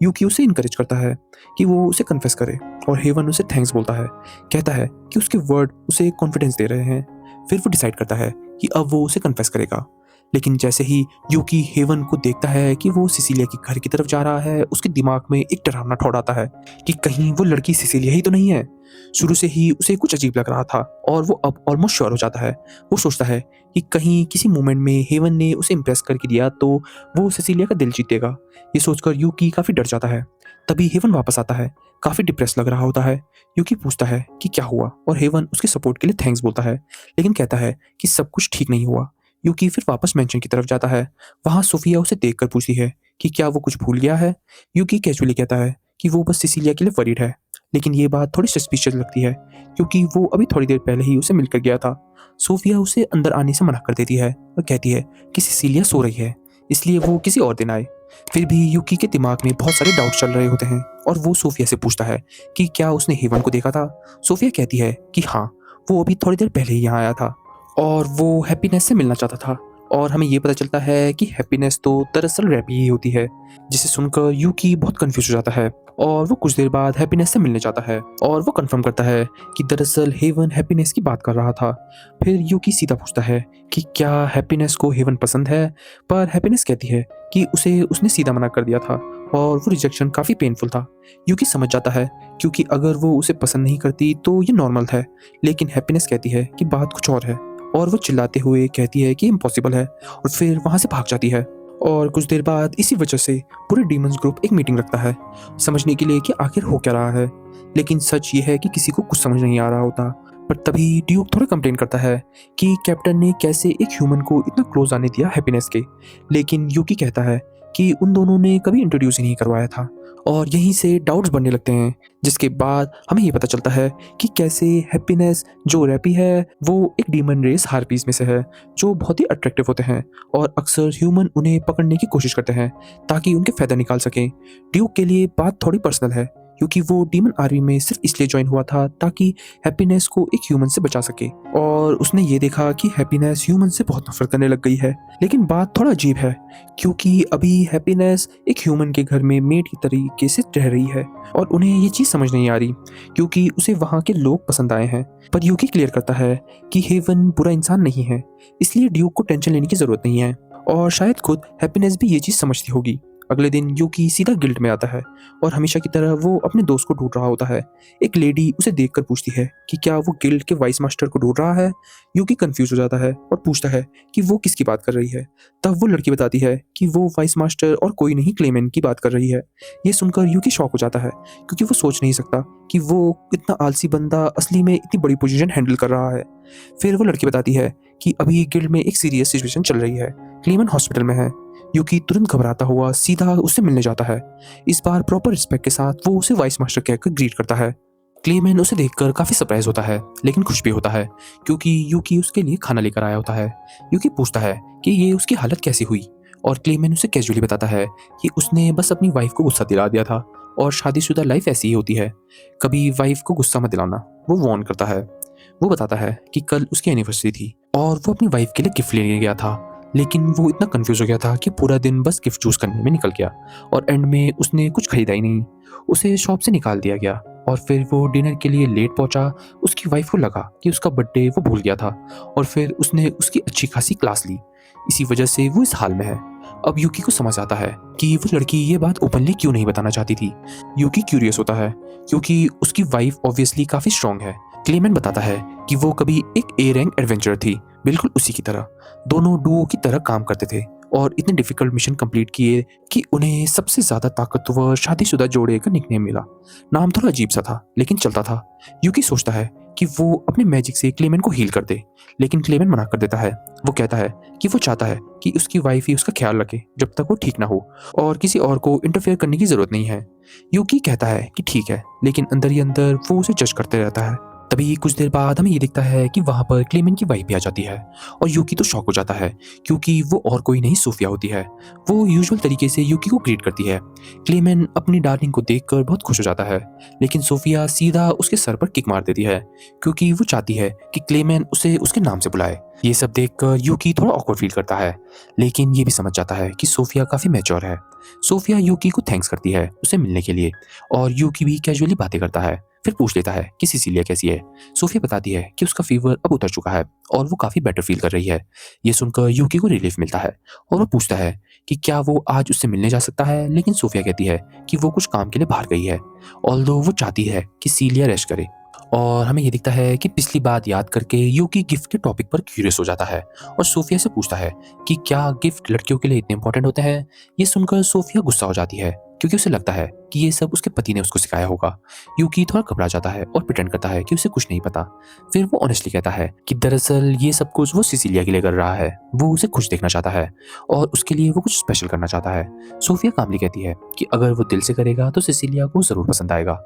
यूकी उसे इनकरेज करता है कि वो उसे कन्फेस करे और हेवन उसे थैंक्स बोलता है, कहता है कि उसके वर्ड उसे कॉन्फिडेंस दे रहे हैं। फिर वो डिसाइड करता है कि अब वो उसे कन्फेस करेगा। लेकिन जैसे ही यूकी हेवन को देखता है कि वो सिसिलिया के घर की तरफ जा रहा है, उसके दिमाग में एक डरावना थॉट आता है कि कहीं वो लड़की सिसिलिया ही तो नहीं है। शुरू से ही उसे कुछ अजीब लग रहा था और वो अब ऑलमोस्ट श्योर हो जाता है। वो सोचता है कि कहीं किसी मोमेंट में हेवन ने उसे इम्प्रेस करके दिया तो वो सिसिलिया का दिल जीतेगा। ये सोचकर यूकी काफ़ी डर जाता है। तभी हेवन वापस आता है, काफ़ी डिप्रेस लग रहा होता है। यूकी पूछता है कि क्या हुआ और हेवन उसके सपोर्ट के लिए थैंक्स बोलता है, लेकिन कहता है कि सब कुछ ठीक नहीं हुआ। यूकी फिर वापस मेंशन की तरफ जाता है। वहाँ सोफिया उसे देखकर पूछती है कि क्या वो कुछ भूल गया है। यूकी कैजुअली कहता है कि वो बस सिसिलिया के लिए वरीड है, लेकिन ये बात थोड़ी सस्पिशियस लगती है क्योंकि वो अभी थोड़ी देर पहले ही उसे मिलकर गया था। सोफिया उसे अंदर आने से मना कर देती है और कहती है कि सिसिलिया सो रही है इसलिए वो किसी और दिन आए। फिर भी यूकी के दिमाग में बहुत सारे डाउट चल रहे होते हैं और वो सोफिया से पूछता है कि क्या उसने हेवन को देखा था। सोफिया कहती है कि हाँ, वो अभी थोड़ी देर पहले ही यहाँ आया था और वो हैप्पीनेस से मिलना चाहता था। और हमें ये पता चलता है कि हैप्पीनेस तो दरअसल रैपी ही होती है, जिसे सुनकर यूकी बहुत कंफ्यूज हो जाता है और वो कुछ देर बाद हैप्पीनेस से मिलने जाता है और वो कंफर्म करता है कि दरअसल हेवन हैप्पीनेस की बात कर रहा था। फिर यूकी सीधा पूछता है कि क्या हैप्पीनेस को हेवन पसंद है, पर हैप्पीनेस कहती है कि उसे उसने सीधा मना कर दिया था और वो रिजेक्शन काफ़ी पेनफुल था। यूकी समझ जाता है क्योंकि अगर वो उसे पसंद नहीं करती तो ये नॉर्मल है, लेकिन हैप्पीनेस कहती है कि बात कुछ और है और वो चिल्लाते हुए कहती है कि इम्पॉसिबल है और फिर वहाँ से भाग जाती है। और कुछ देर बाद इसी वजह से पूरे डीमंस ग्रुप एक मीटिंग रखता है समझने के लिए कि आखिर हो क्या रहा है। लेकिन सच ये है कि किसी को कुछ समझ नहीं आ रहा होता। पर तभी ड्यूक थोड़ा कंप्लेन करता है कि कैप्टन ने कैसे एक ह्यूमन को इतना क्लोज आने दिया हैप्पीनेस के, लेकिन यूकी कहता है कि उन दोनों ने कभी इंट्रोड्यूस ही नहीं करवाया था। और यहीं से डाउट्स बनने लगते हैं, जिसके बाद हमें ये पता चलता है कि कैसे हैप्पीनेस जो रैपी है वो एक डीमन रेस हार्पीज में से है जो बहुत ही अट्रैक्टिव होते हैं और अक्सर ह्यूमन उन्हें पकड़ने की कोशिश करते हैं ताकि उनके फायदा निकाल सकें। ड्यूक के लिए बात थोड़ी पर्सनल है क्योंकि वो डीमन आर्मी में सिर्फ इसलिए ज्वाइन हुआ था ताकि हैप्पीनेस को एक ह्यूमन से बचा सके। और उसने ये देखा कि हैप्पीनेस ह्यूमन से बहुत नफरत करने लग गई है। लेकिन बात थोड़ा अजीब है, क्योंकि अभी हैप्पीनेस एक ह्यूमन के घर में मेड की तरीके से रह रही है और उन्हें ये चीज़ समझ नहीं आ रही, क्योंकि उसे वहाँ के लोग पसंद आए हैं। पर यूकी क्लियर करता है कि हेवन बुरा इंसान नहीं है, इसलिए ड्यूक को टेंशन लेने की ज़रूरत नहीं है। और शायद खुद हैप्पीनेस भी ये चीज़ समझती होगी। अगले दिन यूकी सीधा गिल्ड में आता है और हमेशा की तरह वो अपने दोस्त को ढूंढ रहा होता है। एक लेडी उसे देखकर पूछती है कि क्या वो गिल्ड के वाइस मास्टर को ढूंढ रहा है। यूकी कंफ्यूज हो जाता है और पूछता है कि वो किसकी बात कर रही है। तब वो लड़की बताती है कि वो वाइस मास्टर और कोई नहीं क्लेमेंट की बात कर रही है। ये सुनकर यूकी शॉक हो जाता है, क्योंकि वो सोच नहीं सकता कि वो इतना आलसी बंदा असली में इतनी बड़ी पोजीशन हैंडल कर रहा है। फिर वो लड़की बताती है कि अभी गिल्ड में एक सीरियस सिचुएशन चल रही है, क्लेमेंट हॉस्पिटल में है। यूकी तुरंत घबराता हुआ सीधा उससे मिलने जाता है। इस बार प्रॉपर रिस्पेक्ट के साथ वो उसे वाइस मास्टर कहकर ग्रीट करता है। क्लेमेंट उसे देखकर काफी सरप्राइज होता है, लेकिन खुश भी होता है, क्योंकि यूकी उसके लिए खाना लेकर आया होता है। यूकी पूछता है कि ये उसकी हालत कैसी हुई, और क्लेमेंट उसे कैजुअली बताता है कि उसने बस अपनी वाइफ को गुस्सा दिला दिया था और शादीशुदा लाइफ ऐसी ही होती है, कभी वाइफ को गुस्सा मत दिलाना। वो वार्न करता है। वो बताता है कि कल उसकी एनिवर्सरी थी और वो अपनी वाइफ के लिए गिफ्ट लेने गया था, लेकिन वो इतना कंफ्यूज हो गया था कि पूरा दिन बस गिफ्ट चूज करने में निकल गया और एंड में उसने कुछ खरीदा ही नहीं। उसे शॉप से निकाल दिया गया और फिर वो डिनर के लिए लेट पहुंचा। उसकी वाइफ को लगा कि उसका बर्थडे वो भूल गया था और फिर उसने उसकी अच्छी खासी क्लास ली। इसी वजह से वो इस हाल में है। अब यूकी को समझ आता है कि वो लड़की ये बात ओपनली क्यों नहीं बताना चाहती थी। यूकी क्यूरियस होता है, क्योंकि उसकी वाइफ ऑब्वियसली काफी स्ट्रांग है। क्लेमेंट बताता है कि वो कभी एक ए रैंक एडवेंचरर थी, बिल्कुल उसी की तरह। दोनों डुओ की तरह काम करते थे और इतने डिफिकल्ट मिशन कंप्लीट किए कि उन्हें सबसे ज्यादा ताकतवर शादीशुदा जोड़े का निकनेम मिला। नाम थोड़ा अजीब सा था, लेकिन चलता था। यूकी सोचता है कि वो अपने मैजिक से क्लेमेंट को हील कर दे, लेकिन क्लेमेंट मना कर देता है। वो कहता है कि वो चाहता है कि उसकी वाइफ ही उसका ख्याल रखे जब तक वो ठीक ना हो, और किसी और को इंटरफेयर करने की जरूरत नहीं है। यूकी कहता है कि ठीक है, लेकिन अंदर ही अंदर वो उसे जज करते रहता है। तभी कुछ देर बाद हमें ये दिखता है कि वहां पर क्लेमेंट की वाइफ भी आ जाती है और यूकी तो शॉक हो जाता है, क्योंकि वो और कोई नहीं सोफिया होती है। वो यूजुअल तरीके से यूकी को ग्रीट करती है। क्लेमेंट अपनी डार्लिंग को देखकर बहुत खुश हो जाता है, लेकिन सोफिया सीधा उसके सर पर किक मार देती है, क्योंकि वो चाहती है कि क्लेमेंट उसे उसके नाम से बुलाए। ये सब देखकर यूकी थोड़ा ऑकवर्ड फील करता है, लेकिन ये भी समझ जाता है कि सोफिया काफी मैच्योर है। सोफिया यूकी को थैंक्स करती है उसे मिलने के लिए, और यूकी भी कैजुअली बातें करता है। फिर पूछ लेता है कि सिसिलिया कैसी है। सोफिया बताती है कि उसका फीवर अब उतर चुका है और वो काफी बेटर फील कर रही है। ये सुनकर यूकी को रिलीफ मिलता है और वो पूछता है कि क्या वो आज उससे मिलने जा सकता है, लेकिन सोफिया कहती है कि वो कुछ काम के लिए बाहर गई है, ऑल्दो वो चाहती है कि सीलिया रेस्ट करे। और हमें ये दिखता है कि पिछली बात याद करके यूकी गिफ्ट के टॉपिक पर क्यूरियस हो जाता है और सोफिया से पूछता है कि क्या गिफ्ट लड़कियों के लिए इतने इंपॉर्टेंट होते हैं। ये सुनकर सोफिया गुस्सा हो जाती है, क्योंकि उसे लगता है कि ये सब उसके पति ने उसको सिखाया होगा। यूकी थोड़ा घबरा जाता है और प्रिटेंड करता है कि उसे कुछ नहीं पता। फिर वो ऑनेस्टली कहता है कि दरअसल ये सब कुछ वो सिसिलिया के लिए कर रहा है। वो उसे खुश देखना चाहता है और उसके लिए वो कुछ स्पेशल करना चाहता है। सोफिया कामली कहती है कि अगर वो दिल से करेगा तो सिसिलिया को जरूर पसंद आएगा।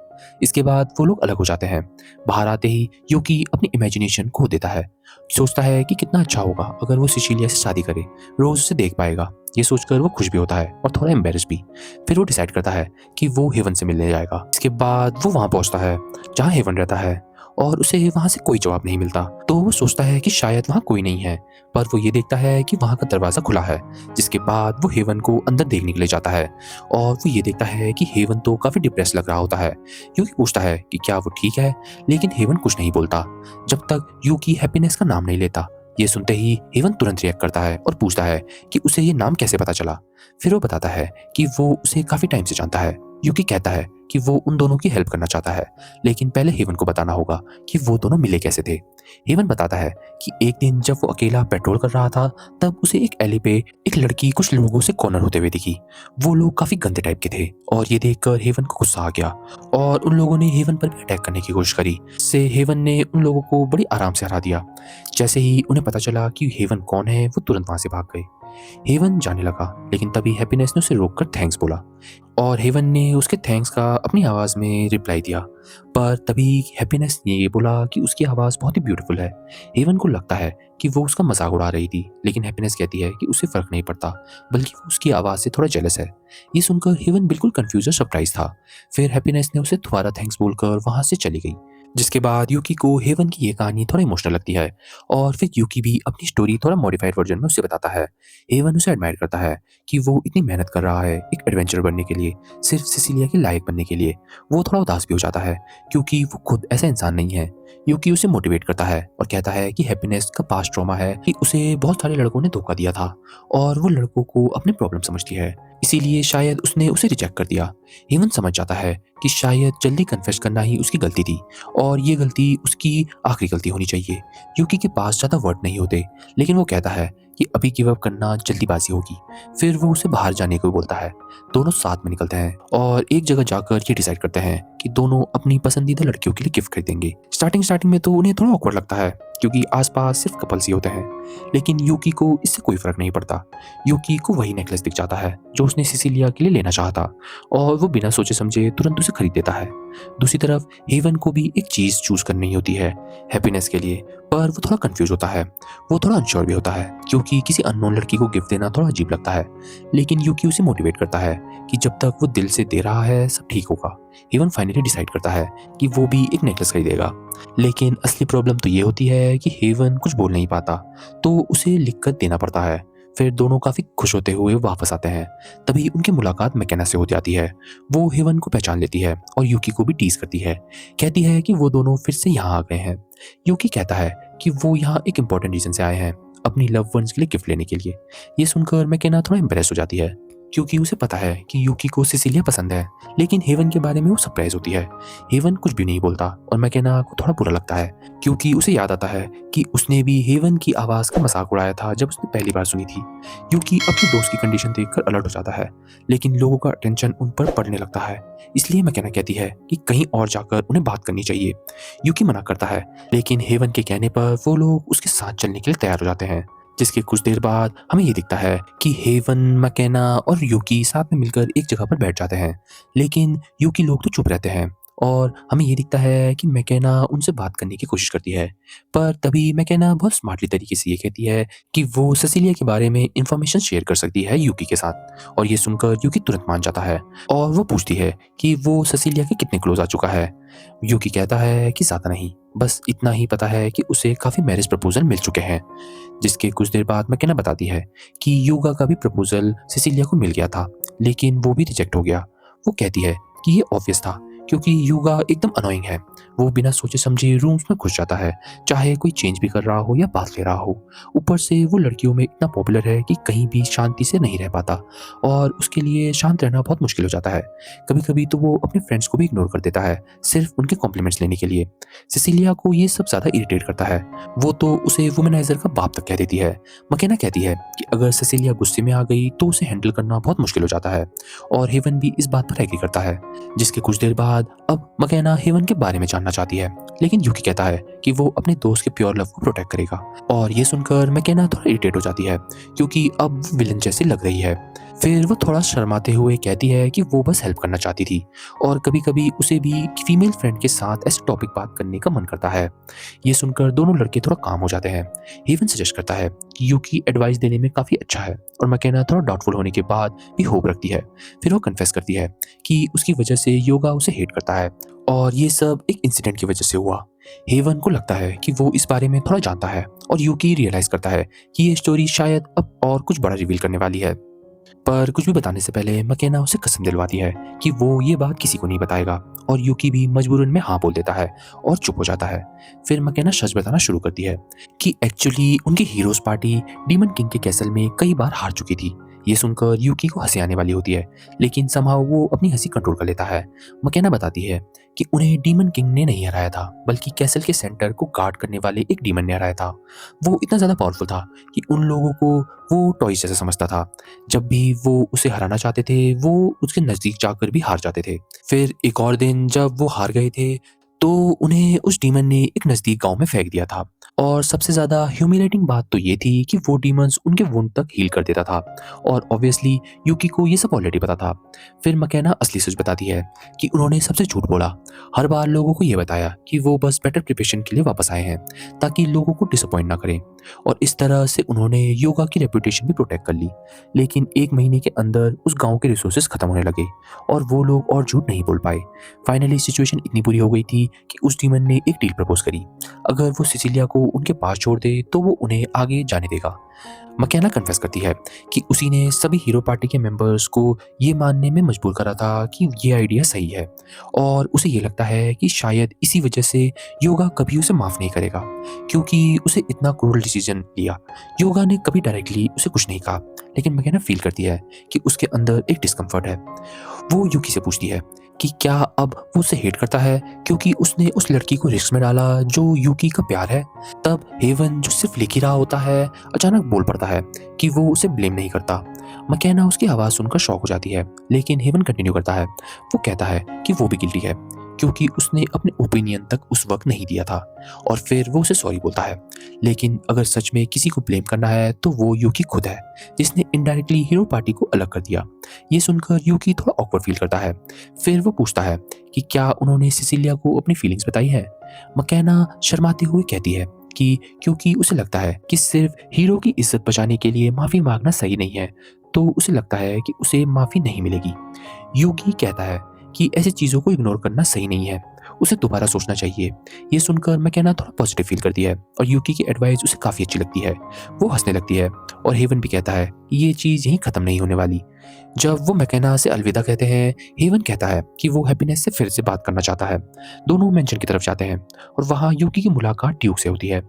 इसके बाद वो लोग अलग हो जाते हैं। बाहर आते ही यूकी अपनी इमेजिनेशन खो देता है। सोचता है कि कितना अच्छा होगा अगर वो सिसिलिया से शादी करे, रोज उसे देख पाएगा। ये सोचकर वो खुश भी होता है और थोड़ा एम्बेरस भी। फिर वो डिसाइड करता है कि वो हेवन से मिलने जाएगा। इसके बाद वो वहां पहुंचता है जहां हेवन रहता है, और उसे वहां से कोई जवाब नहीं मिलता। तो वो सोचता है कि शायद वहां कोई नहीं है, पर वो ये देखता है कि वहां का दरवाजा खुला है। जिसके बाद वो हेवन को अंदर देखने के लिए जाता है और वो ये देखता है कि हेवन तो काफी डिप्रेस लग रहा होता है। यूकी पूछता है कि क्या वो ठीक है, लेकिन हेवन कुछ नहीं बोलता जब तक यूकी हैप्पीनेस का नाम नहीं लेता। ये सुनते ही हेवन तुरंत रिएक्ट करता है और पूछता है कि उसे ये नाम कैसे पता चला। फिर वो बताता है कि वो उसे काफी टाइम से जानता है। यूकी कहता है कि वो उन दोनों की हेल्प करना चाहता है, लेकिन पहले हेवन को बताना होगा कि वो दोनों मिले कैसे थे। हेवन बताता है कि एक दिन जब वो अकेला पेट्रोल कर रहा था, तब उसे एक एली पे एक लड़की कुछ लोगों से कॉर्नर होते हुए दिखी। वो लोग काफी गंदे टाइप के थे और ये देखकर हेवन को गुस्सा आ गया और उन लोगों ने हेवन पर भी अटैक करने की कोशिश करी। इससे हेवन ने उन लोगों को बड़ी आराम से हरा दिया। जैसे ही उन्हें पता चला कि हेवन कौन है, वो तुरंत वहां से भाग गए। हेवन जाने लगा, लेकिन तभी हैप्पीनेस ने उसे रोककर थैंक्स बोला और हेवन ने उसके थैंक्स का अपनी आवाज़ में रिप्लाई दिया। पर तभी हैप्पीनेस ने ये बोला कि उसकी आवाज़ बहुत ही ब्यूटीफुल है। हेवन को लगता है कि वो उसका मजाक उड़ा रही थी, लेकिन हैप्पीनेस कहती है कि उसे फ़र्क नहीं पड़ता, बल्कि वो उसकी आवाज़ से थोड़ा जेलस है। ये सुनकर हेवन बिल्कुल कंफ्यूज और सरप्राइज था। फिर हैप्पीनेस ने उसे दोबारा थैंक्स बोलकर वहाँ से चली गई। जिसके बाद यूकी को हेवन की ये कहानी थोड़ा इमोशनल लगती है और फिर यूकी भी अपनी स्टोरी थोड़ा मॉडिफाइड वर्जन में उसे बताता है। हेवन उसे एडमायर करता है कि वो इतनी मेहनत कर रहा है एक एडवेंचर बनने के लिए, सिर्फ सिसिलिया के लायक बनने के लिए। वो थोड़ा उदास भी हो जाता है क्योंकि वो खुद ऐसा इंसान नहीं है। यूकी उसे मोटिवेट करता है और कहता है कि हैप्पीनेस का पास्ट ट्रॉमा है कि उसे बहुत सारे लड़कों ने धोखा दिया था और वो लड़कों को अपने प्रॉब्लम समझती है, इसीलिए शायद उसने उसे रिजेक्ट कर दिया। हेवन समझ जाता है कि शायद जल्दी कन्फेस करना ही उसकी गलती थी और ये गलती उसकी आखिरी गलती होनी चाहिए। यूकी के पास ज़्यादा वर्ड नहीं होते, लेकिन वो कहता है कि अभी गिव अप करना जल्दीबाजी होगी। फिर वो उसे बाहर जाने को बोलता है। दोनों साथ में निकलते हैं और एक जगह जाकर ये डिसाइड करते हैं कि दोनों अपनी पसंदीदा लड़कियों के लिए गिफ्ट खरीदेंगे। स्टार्टिंग में तो उन्हें थोड़ा ऑकवर्ड लगता है क्योंकि आसपास सिर्फ कपल्स ही होते हैं, लेकिन यूकी को इससे कोई फर्क नहीं पड़ता। यूकी को वही नेकलेस दिख जाता है जो उसने सिसिलिया के लिए लेना चाहा था और वो बिना सोचे समझे तुरंत उसे खरीद देता है। दूसरी तरफ हेवन को भी एक चीज़ चूज करनी होती है हैप्पीनेस के लिए, पर वो थोड़ा कंफ्यूज होता है। वो थोड़ा अनश्योर भी होता है क्योंकि किसी अननोन लड़की को गिफ्ट देना थोड़ा अजीब लगता है, लेकिन यूकी उसे मोटिवेट करता है कि जब तक वो दिल से दे रहा है सब ठीक होगा। हेवन फाइनली डिसाइड करता है कि वो भी एक नेकलेस खरीदेगा, लेकिन असली प्रॉब्लम तो ये होती है कि हेवन कुछ बोल नहीं पाता, तो उसे लिख कर देना पड़ता है। फिर दोनों काफ़ी खुश होते हुए वापस आते हैं। तभी उनकी मुलाकात मैकेना से हो जाती है। वो हेवन को पहचान लेती है और यूकी को भी टीज करती है। कहती है कि वो दोनों फिर से यहाँ आ गए हैं। यूकी कहता है कि वो यहाँ एक इम्पोर्टेंट रीजन से आए हैं, अपनी लव वंस के लिए गिफ्ट लेने के लिए। ये सुनकर मैकेना थोड़ा इम्प्रेस हो जाती है क्योंकि उसे पता है कि यूकी को सिसिलिया पसंद है, लेकिन हेवन के बारे में वो सरप्राइज होती है। हेवन कुछ भी नहीं बोलता और मैकेना को थोड़ा बुरा लगता है क्योंकि उसे याद आता है कि उसने भी हेवन की आवाज़ का मजाक उड़ाया था जब उसने पहली बार सुनी थी। यूकी अपने दोस्त की कंडीशन देखकर अलर्ट हो जाता है, लेकिन लोगों का अटेंशन उन पर पड़ने लगता है, इसलिए मैकेना कहती है कि कहीं और जाकर उन्हें बात करनी चाहिए। यूकी मना करता है, लेकिन हेवन के कहने पर वो लोग उसके साथ चलने के लिए तैयार हो जाते हैं। जिसके कुछ देर बाद हमें ये दिखता है कि हेवन, मैकेना और यूकी साथ में मिलकर एक जगह पर बैठ जाते हैं, लेकिन यूकी लोग तो चुप रहते हैं और हमें ये दिखता है कि मैकेना उनसे बात करने की कोशिश करती है। पर तभी मैकेना बहुत स्मार्टली तरीके से ये कहती है कि वो सिसिलिया के बारे में इंफॉर्मेशन शेयर कर सकती है यूकी के साथ, और ये सुनकर यूकी तुरंत मान जाता है और वो पूछती है कि वो सिसिलिया के कितने क्लोज आ चुका है। यूकी कहता है कि ज़्यादा नहीं, बस इतना ही पता है कि उसे काफ़ी मैरिज प्रपोजल मिल चुके हैं। जिसके कुछ देर बाद मैकेना बताती है कि योगा का भी प्रपोजल सिसिलिया को मिल गया था, लेकिन वो भी रिजेक्ट हो गया। वो कहती है कि ये ऑब्वियस था क्योंकि योगा एकदम अनोइंग है। वो बिना सोचे समझे रूम्स में घुस जाता है, चाहे कोई चेंज भी कर रहा हो या बात ले रहा हो। ऊपर से वो लड़कियों में इतना पॉपुलर है कि कहीं भी शांति से नहीं रह पाता और उसके लिए शांत रहना बहुत मुश्किल हो जाता है। कभी कभी तो वो अपने फ्रेंड्स को भी इग्नोर कर देता है सिर्फ उनके कॉम्प्लीमेंट्स लेने के लिए। सिसिलिया को ये सब ज़्यादा इरिटेट करता है। वो तो उसे वुमेनाइजर का बाप तक कह देती है। मकेना कहती है कि अगर सिसिलिया गुस्से में आ गई तो उसे हैंडल करना बहुत मुश्किल हो जाता है, और हेवन भी इस बात पर एग्री करता है। जिसके कुछ देर बाद अब मकेना हेवन के बारे में जानना चाहती है, लेकिन यूकी कहता है कि वो अपने दोस्त के प्योर लव को प्रोटेक्ट करेगा, और ये सुनकर मकेना थोड़ा इरिटेट हो जाती है क्योंकि अब वो विलन जैसी लग रही है। फिर वो थोड़ा शर्माते हुए कहती है कि वो बस हेल्प करना चाहती थी और कभी कभी उसे भी फीमेल फ्रेंड के साथ ऐसे टॉपिक बात करने का मन करता है। ये सुनकर दोनों लड़के थोड़ा काम हो जाते हैं। हेवन सजेस्ट करता है कि यूकी एडवाइस देने में काफ़ी अच्छा है, और मकेना थोड़ा डाउटफुल होने के बाद भी होप रखती है। फिर वो कन्फेस करती है कि उसकी वजह से योगा उसे हेट करता है और ये सब एक इंसिडेंट की वजह से हुआ। हेवन को लगता है कि वो इस बारे में थोड़ा जानता है, और यूकी रियलाइज करता है कि ये स्टोरी शायद अब और कुछ बड़ा रिवील करने वाली है। पर कुछ भी बताने से पहले मकेना उसे कसम दिलवाती है कि वो ये बात किसी को नहीं बताएगा, और यूकी भी मजबूरन में हाँ बोल देता है और चुप हो जाता है। फिर मकेना सच बताना शुरू करती है कि एक्चुअली उनकी हीरोज पार्टी डीमन किंग के कैसल में कई बार हार चुकी थी। ये सुनकर यूकी को हंसी आने वाली होती है, लेकिन समहाउ वो अपनी हंसी कंट्रोल कर लेता है। मकेना बताती है कि उन्हें डीमन किंग ने नहीं हराया था, बल्कि कैसल के सेंटर को गार्ड करने वाले एक डीमन ने हराया था। वो इतना ज़्यादा पावरफुल था कि उन लोगों को वो टॉयज जैसा समझता था। जब भी वो उसे हराना चाहते थे वो उसके नज़दीक जाकर भी हार जाते थे। फिर एक और दिन जब वो हार गए थे तो उन्हें उस डीमन ने एक नज़दीक गांव में फेंक दिया था, और सबसे ज़्यादा ह्यूमिलेटिंग बात तो ये थी कि वो डीमंस उनके वुंड तक हील कर देता था और ऑब्वियसली यूकी को ये सब ऑलरेडी पता था। फिर मकेना असली सच बताती है कि उन्होंने सबसे झूठ बोला। हर बार लोगों को ये बताया कि वो बस बेटर प्रिपरेशन के लिए वापस आए हैं ताकि लोगों को डिसअपॉइंट ना करें और इस तरह से उन्होंने योगा की रेपुटेशन भी प्रोटेक्ट कर ली। लेकिन 1 महीने के अंदर उस गाँव के रिसोर्सेज खत्म होने लगे और वो लोग और झूठ नहीं बोल पाए। फाइनली सिचुएशन इतनी बुरी हो गई थी कि उस डीमन ने एक डील प्रपोज करी। अगर वो सिसिलिया को उनके पास छोड़ दे तो वो उन्हें आगे जाने देगा। मकेना कन्फेस करती है कि उसी ने सभी हीरो पार्टी के मेंबर्स को ये मानने में मजबूर करा था कि ये आइडिया सही है और उसे ये लगता है कि शायद इसी वजह से योगा कभी उसे माफ़ नहीं करेगा क्योंकि उसे इतना क्रूरल डिसीजन लिया। योगा ने कभी डायरेक्टली उसे कुछ नहीं कहा लेकिन मकेना फील करती है कि उसके अंदर एक डिस्कम्फर्ट है। वो यूकी से पूछती है कि क्या अब वो उसे हेट करता है क्योंकि उसने उस लड़की को रिस्क में डाला जो यूकी का प्यार है। तब हेवन जो सिर्फ लिख ही रहा होता है अचानक बोल पड़ता है कि वो उसे ब्लेम नहीं करता। मकेना उसकी आवाज़ सुनकर शॉक हो जाती है लेकिन हेवन कंटिन्यू करता है। वो कहता है कि वो भी गिल्टी है क्योंकि उसने अपने ओपिनियन तक उस वक्त नहीं दिया था और फिर वो उसे सॉरी बोलता है। लेकिन अगर सच में किसी को ब्लेम करना है तो वो यूकी खुद है जिसने इनडायरेक्टली हीरो पार्टी को अलग कर दिया। ये सुनकर यूकी थोड़ा ऑकवर्ड फील करता है। फिर वो पूछता है कि क्या उन्होंने सिसिलिया को अपनी फीलिंग्स बताई है। मकेना शर्माते हुए कहती है कि क्योंकि उसे लगता है कि सिर्फ हीरो की इज्जत बचाने के लिए माफ़ी मांगना सही नहीं है तो उसे लगता है कि उसे माफ़ी नहीं मिलेगी। यूकी कहता है कि ऐसी चीज़ों को इग्नोर करना सही नहीं है, उसे दोबारा सोचना चाहिए। ये सुनकर मकेना थोड़ा पॉजिटिव फील करती है और यूकी की एडवाइस उसे काफ़ी अच्छी लगती है। वो हंसने लगती है और हेवन भी कहता है कि ये चीज़ यहीं ख़त्म नहीं होने वाली। जब वो मकेना से अलविदा कहते हैं, हेवन कहता है कि वो हैप्पीनेस से फिर से बात करना चाहता है। दोनों मेंशन की तरफ जाते हैं और वहाँ यूकी की मुलाकात ड्यूक से होती है।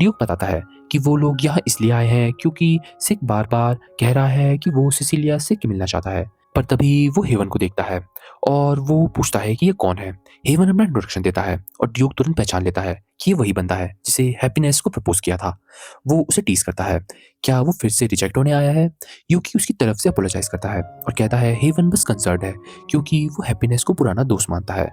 ड्यूक बताता है कि वो लोग यहाँ इसलिए आए हैं क्योंकि सिक बार-बार कह रहा है कि वो सिसिलिया से मिलना चाहता है। पर तभी वो हेवन को देखता है और वो पूछता है कि ये कौन है। हेवन अपना इंट्रोडक्शन देता है और ड्यूक तुरंत पहचान लेता है कि ये वही बंदा है जिसे हैप्पीनेस को प्रपोज किया था। वो उसे टीज करता है, क्या वो फिर से रिजेक्ट होने आया है। यूकी उसकी तरफ से अपोलोजाइज करता है और कहता है हेवन बस कंसर्न है क्योंकि वो हैप्पीनेस को पुराना दोस्त मानता है।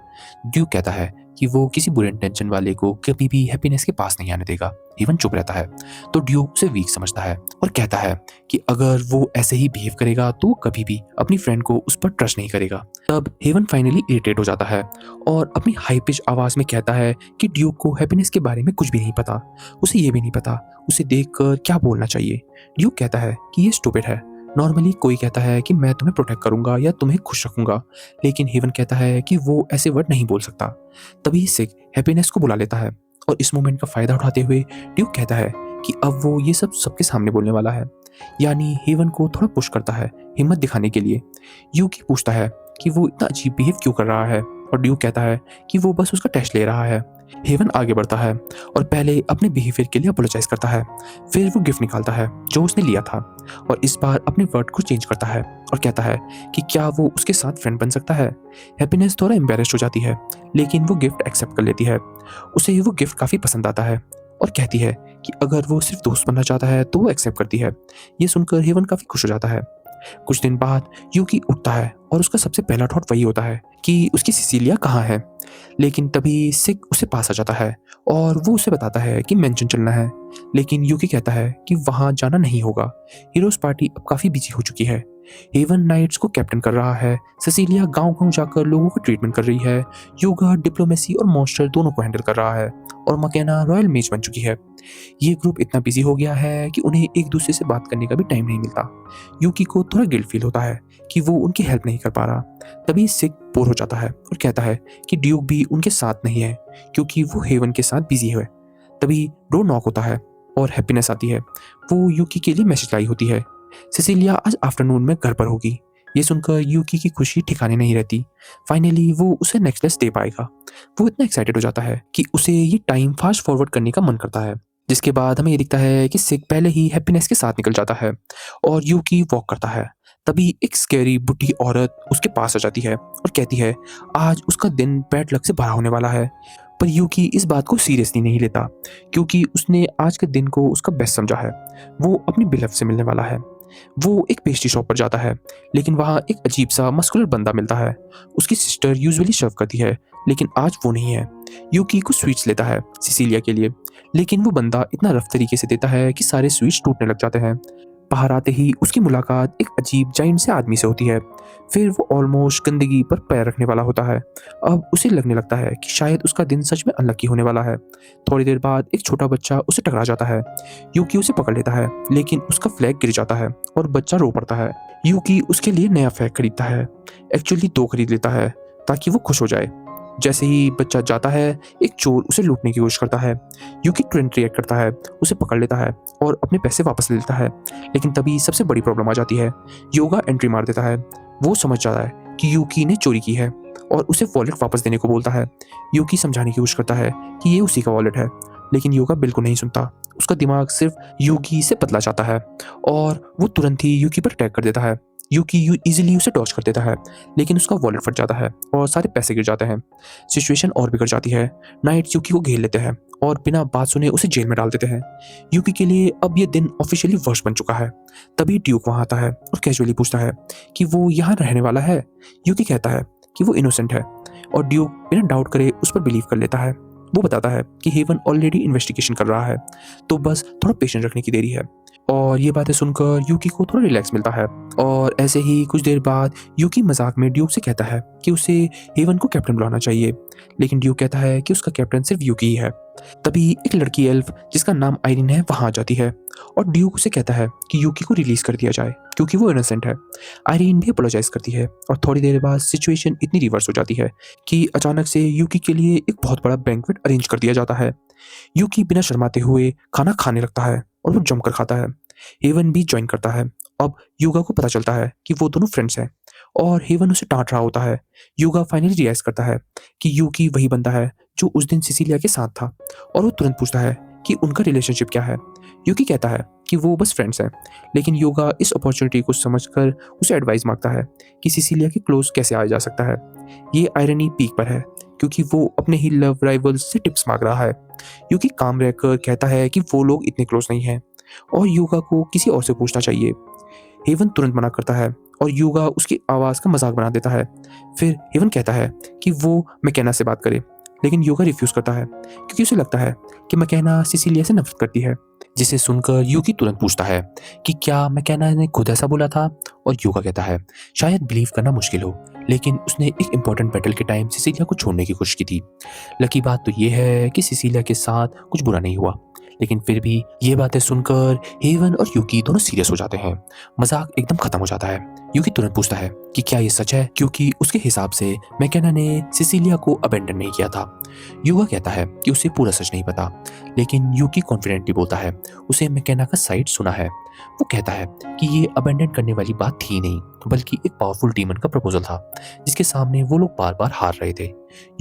ड्यूक कहता है कि वो किसी बुरे इंटेंशन वाले को कभी भी हैप्पीनेस के पास नहीं आने देगा। हेवन चुप रहता है तो ड्यूक उसे वीक समझता है और कहता है कि अगर वो ऐसे ही बिहेव करेगा तो वो कभी भी अपनी फ्रेंड को उस पर ट्रस्ट नहीं करेगा। तब हेवन फाइनली इरिटेट हो जाता है और अपनी हाई पिच आवाज में कहता है कि ड्यूक को हैप्पीनेस के बारे में कुछ भी नहीं पता, उसे ये भी नहीं पता उसे देखकर क्या बोलना चाहिए। ड्यूक कहता है कि ये स्टूपिड है। नॉर्मली कोई कहता है कि मैं तुम्हें प्रोटेक्ट करूंगा या तुम्हें खुश रखूंगा, लेकिन हेवन कहता है कि वो ऐसे वर्ड नहीं बोल सकता। तभी सिक हैप्पीनेस को बुला लेता है और इस मोमेंट का फायदा उठाते हुए ड्यूक कहता है कि अब वो ये सब सबके सामने बोलने वाला है, यानी हेवन को थोड़ा पुश करता है हिम्मत दिखाने के लिए। यूकी पूछता है कि वो इतना अजीब बिहेव क्यों कर रहा है और ड्यूक कहता है कि वो बस उसका टेस्ट ले रहा है। हेवन आगे बढ़ता है और पहले अपने बिहेवियर के लिए अपोलोजाइज करता है। फिर वो गिफ्ट निकालता है जो उसने लिया था और इस बार अपने वर्ड को चेंज करता है और कहता है कि क्या वो उसके साथ फ्रेंड बन सकता है। हैप्पीनेस थोड़ा एम्बेरेस्ड हो जाती है लेकिन वो गिफ्ट एक्सेप्ट कर लेती है। उसे वो गिफ्ट काफ़ी पसंद आता है और कहती है कि अगर वो सिर्फ दोस्त बनना चाहता है तो वो एक्सेप्ट करती है। ये सुनकर हेवन काफ़ी खुश हो जाता है। कुछ दिन बाद यूकी उठता है और उसका सबसे पहला थॉट वही होता है कि उसकी सिसिलिया कहाँ है। लेकिन तभी सिक उसे पास आ जाता है और वो उसे बताता है कि मेंशन चलना है, लेकिन यूकी कहता है कि वहां जाना नहीं होगा। हीरोज पार्टी अब काफी बिजी हो चुकी है। हेवन नाइट्स को कैप्टन कर रहा है, सिसिलिया गांव-गांव जाकर लोगों को ट्रीटमेंट कर रही है, योगा डिप्लोमेसी और मॉन्स्टर दोनों को हैंडल कर रहा है और मकेना रॉयल मेज बन चुकी है। ये ग्रुप इतना बिजी हो गया है कि उन्हें एक दूसरे से बात करने का भी टाइम नहीं मिलता। यूकी को थोड़ा गिल्ट फील होता है कि वो उनकी हेल्प नहीं कर पा रहा। तभी सिक बोर हो जाता है और कहता है कि ड्यूक भी उनके साथ नहीं है क्योंकि वो हेवन के साथ बिजी है। तभी डोर नॉक होता है और हैप्पीनेस आती है। वो यूकी के लिए मैसेज लाई होती है, सिसिलिया आज आफ्टरनून में घर पर होगी। ये सुनकर यूकी की खुशी ठिकाने नहीं रहती। फाइनली वो उसे नेकलेस दे पाएगा। वो इतना एक्साइटेड हो जाता है कि उसे ये टाइम फास्ट फॉरवर्ड करने का मन करता है। जिसके बाद हमें ये दिखता है कि सिक पहले ही हैप्पीनेस के साथ निकल जाता है और यूकी वॉक करता है। तभी एक स्कैरी बुढ़ी औरत उसके पास आ जाती है और कहती है आज उसका दिन बैड लक से भरा होने वाला है। पर यूकी इस बात को सीरियसली नहीं लेता क्योंकि उसने आज के दिन को उसका बेस्ट समझा है। वो अपनी बिलफ से मिलने वाला है। वो एक पेस्ट्री शॉप पर जाता है, लेकिन वहाँ एक अजीब सा मस्कुलर बंदा मिलता है। उसकी सिस्टर यूजुअली सर्व करती है, लेकिन आज वो नहीं है। यूकी कुछ स्वीट्स लेता है सिसिलिया के लिए, लेकिन वो बंदा इतना रफ तरीके से देता है कि सारे स्वीट्स टूटने लग जाते हैं। बाहर आते ही उसकी मुलाकात एक अजीब जाइंट से आदमी से होती है। फिर वो ऑलमोस्ट गंदगी पर पैर रखने वाला होता है। अब उसे लगने लगता है कि शायद उसका दिन सच में अनलकी होने वाला है। थोड़ी देर बाद एक छोटा बच्चा उसे टकरा जाता है। यूकी उसे पकड़ लेता है, लेकिन उसका फ्लैग गिर जाता है और बच्चा रो पड़ता है। यूकी उसके लिए नया फ्लैग खरीदता है, एक्चुअली 2 खरीद लेता है ताकि वो खुश हो जाए। जैसे ही बच्चा जाता है, एक चोर उसे लूटने की कोशिश करता है। यूकी तुरंत रिएक्ट करता है, उसे पकड़ लेता है और अपने पैसे वापस ले लेता है। लेकिन तभी सबसे बड़ी प्रॉब्लम आ जाती है। योगा एंट्री मार देता है। वो समझ जाता है कि यूकी ने चोरी की है और उसे वॉलेट वापस देने को बोलता है। यूकी समझाने की कोशिश करता है कि ये उसी का वॉलेट है, लेकिन योगा बिल्कुल नहीं सुनता। उसका दिमाग सिर्फ यूकी से बदला चाहता है और वो तुरंत ही यूकी पर अटैक कर देता है। यूकी इजीली उसे डॉज कर देता है, लेकिन उसका वॉलेट फट जाता है और सारे पैसे गिर जाते हैं। सिचुएशन और बिगड़ जाती है। नाइट्स यूकी को घेर लेते हैं और बिना बात सुने उसे जेल में डाल देते हैं। यूकी के लिए अब ये दिन ऑफिशियली वर्ष बन चुका है। तभी ड्यूक वहां आता है और कैजुअली पूछता है कि वो यहाँ रहने वाला है। यूकी कहता है कि वो इनोसेंट है और ड्यूक बिना डाउट करे उस पर बिलीव कर लेता है। वो बताता है कि हेवन ऑलरेडी इन्वेस्टिगेशन कर रहा है, तो बस थोड़ा पेशेंस रखने की देरी है। और ये बातें सुनकर यूकी को थोड़ा रिलैक्स मिलता है। और ऐसे ही कुछ देर बाद यूकी मजाक में ड्यूक से कहता है कि उसे हेवन को कैप्टन बुलाना चाहिए, लेकिन ड्यूक कहता है कि उसका कैप्टन सिर्फ यूकी ही है। तभी एक लड़की एल्फ जिसका नाम आयरिन है वहां आ जाती है और ड्यूक उसे कहता है कि यूकी को रिलीज कर दिया जाए क्योंकि वो इनोसेंट है। आयरिन भी अपोलोजाइज करती है और थोड़ी देर बाद सिचुएशन इतनी रिवर्स हो जाती है कि अचानक से यूकी के लिए एक बहुत बड़ा बैंक्वेट अरेंज कर दिया जाता है। यूकी बिना शर्माते हुए खाना खाने लगता है और वो जमकर खाता है। हेवन भी ज्वाइन करता है। अब युगा को पता चलता है कि वो दोनों फ्रेंड्स हैं और हेवन उसे डांट रहा होता है। युगा फाइनली रियलाइज करता है कि यूकी वही बंदा है जो उस दिन सिसिलिया के साथ था और वो तुरंत पूछता है कि उनका रिलेशनशिप क्या है। यूकी कहता है कि वो बस फ्रेंड्स हैं, लेकिन युगा इस अपॉर्चुनिटी को समझकर उसे एडवाइस मांगता है कि सिसिलिया के क्लोज कैसे आया जा सकता है। ये आयरनी पीक पर है क्योंकि वो अपने ही लव राइवल्स से टिप्स मांग रहा है। यूकी काम रहकर कहता है कि वो लोग इतने क्लोज नहीं हैं और युगा को किसी और से पूछना चाहिए। हेवन तुरंत मना करता है और युगा उसकी आवाज़ का मजाक बना देता है। फिर हेवन कहता है कि वो मैकेना से बात करे, लेकिन युगा रिफ्यूज करता है क्योंकि उसे लगता है कि मैकेना सिसिलिया से नफरत करती है। जिसे सुनकर यूकी तुरंत पूछता है कि क्या मैकेना ने खुद ऐसा बोला था, और युगा कहता है शायद बिलीव करना मुश्किल हो, लेकिन उसने एक इंपॉर्टेंट बैटल के टाइम सिसिलिया को छोड़ने की कोशिश की थी। लकी बात तो ये है कि सिसिलिया के साथ कुछ बुरा नहीं हुआ, लेकिन फिर भी ये बातें सुनकर हेवन और यूकी दोनों सीरियस हो जाते हैं। मजाक एकदम खत्म हो जाता है। यूकी तुरंत पूछता है कि क्या ये सच है, क्योंकि उसके हिसाब से मैकेना ने सिसिलिया को अबेंडन नहीं किया था। युगा कहता है कि उसे पूरा सच नहीं पता, लेकिन यूकी कॉन्फिडेंटली बोलता है उसे मैकेना का साइड सुना है। वो कहता है कि ये अबेंडन करने वाली बात थी नहीं, बल्कि एक पावरफुल डीमन का प्रपोजल था जिसके सामने वो लोग बार बार हार रहे थे।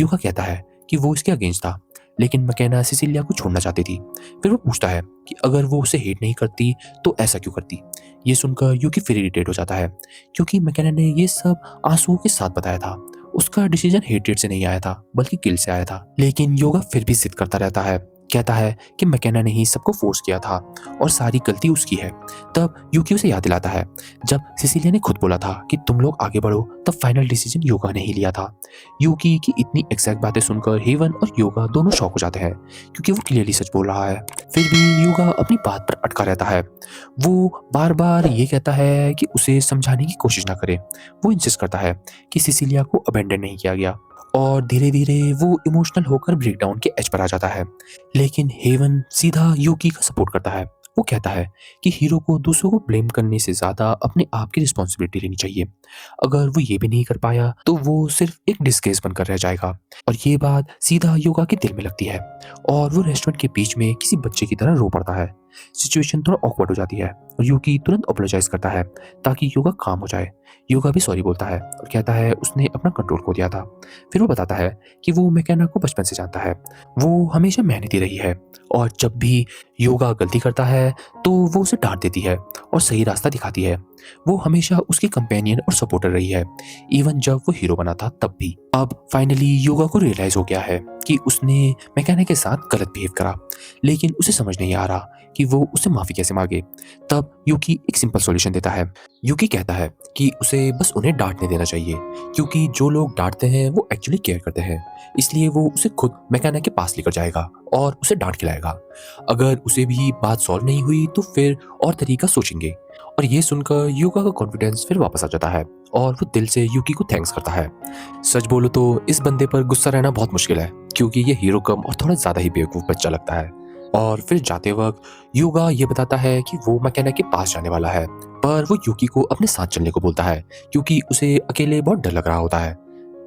युगा कहता है कि वो इसके अगेंस्ट था, लेकिन मैकेना सिसिलिया को छोड़ना चाहती थी। फिर वो पूछता है कि अगर वो उसे हेट नहीं करती तो ऐसा क्यों करती। ये सुनकर यूकी फिर इरिटेट हो जाता है क्योंकि मैकेना ने ये सब आंसुओं के साथ बताया था। उसका डिसीजन हेटेड से नहीं आया था, बल्कि गिल्ट से आया था। लेकिन योगा फिर भी जिद करता रहता है, कहता है कि मैकेना ने ही सबको फोर्स किया था और सारी गलती उसकी है। तब यूकी उसे याद दिलाता है जब सिसिलिया ने खुद बोला था कि तुम लोग आगे बढ़ो, तब फाइनल डिसीजन योगा ने ही लिया था। यूकी की इतनी एग्जैक्ट बातें सुनकर हेवन और योगा दोनों शॉक हो जाते हैं क्योंकि वो क्लियरली सच बोल रहा है। फिर भी योगा अपनी बात पर अटका रहता है। वो बार बार ये कहता है कि उसे समझाने की कोशिश ना करे। वो इंसिस्ट करता है कि सिसिलिया को अबेंडन नहीं किया गया, और धीरे धीरे वो इमोशनल होकर ब्रेकडाउन के एज पर आ जाता है। लेकिन हेवन सीधा यूकी का सपोर्ट करता है। वो कहता है कि हीरो को दूसरों को ब्लेम करने से ज्यादा अपने आप की रिस्पॉन्सिबिलिटी लेनी चाहिए। अगर वो ये भी नहीं कर पाया तो वो सिर्फ एक डिस्ग्रेस बनकर रह जाएगा। और ये बात सीधा योगा के दिल में लगती है और वो रेस्टोरेंट के बीच में किसी बच्चे की तरह रो पड़ता है। सिचुएशन थोड़ा ऑकवर्ड हो जाती है और यूकी तुरंत अपोलोजाइज करता है ताकि योगा काम हो जाए। योगा भी सॉरी बोलता है और कहता है उसने अपना कंट्रोल खो दिया था। फिर वो बताता है कि वो मैकेना को बचपन से जानता है। वो हमेशा मेहनती रही है और जब भी योगा गलती करता है तो वो उसे डांट देती है और सही रास्ता दिखाती है। वो हमेशा उसकी कंपेनियन और सपोर्टर रही है, इवन जब वो हीरो बना था तब भी। अब फाइनली योगा को रियलाइज हो गया है कि उसने मैकेना के साथ गलत बिहेव करा, लेकिन उसे समझ नहीं आ रहा कि वो उसे माफ़ी कैसे मांगे। तब यूकी एक सिंपल सॉल्यूशन देता है। यूकी कहता है कि उसे बस उन्हें डांटने देना चाहिए, क्योंकि जो लोग डांटते हैं वो एक्चुअली केयर करते हैं। इसलिए वो उसे खुद मैकेना के पास लेकर जाएगा और उसे डांट खिलाएगा। अगर उसे भी बात सॉल्व नहीं हुई तो फिर और तरीका सोचेंगे। और ये सुनकर यूका का कॉन्फिडेंस फिर वापस आ जाता है और वो दिल से यूकी को थैंक्स करता है। सच बोलो तो इस बंदे पर गुस्सा रहना बहुत मुश्किल है, क्योंकि ये हीरो कम और थोड़ा ज़्यादा ही बेवकूफ़ बच्चा लगता है। और फिर जाते वक्त यूगा ये बताता है कि वो मैकेना के पास जाने वाला है, पर वो यूकी को अपने साथ चलने को बोलता है, क्योंकि उसे अकेले बहुत डर लग रहा होता है।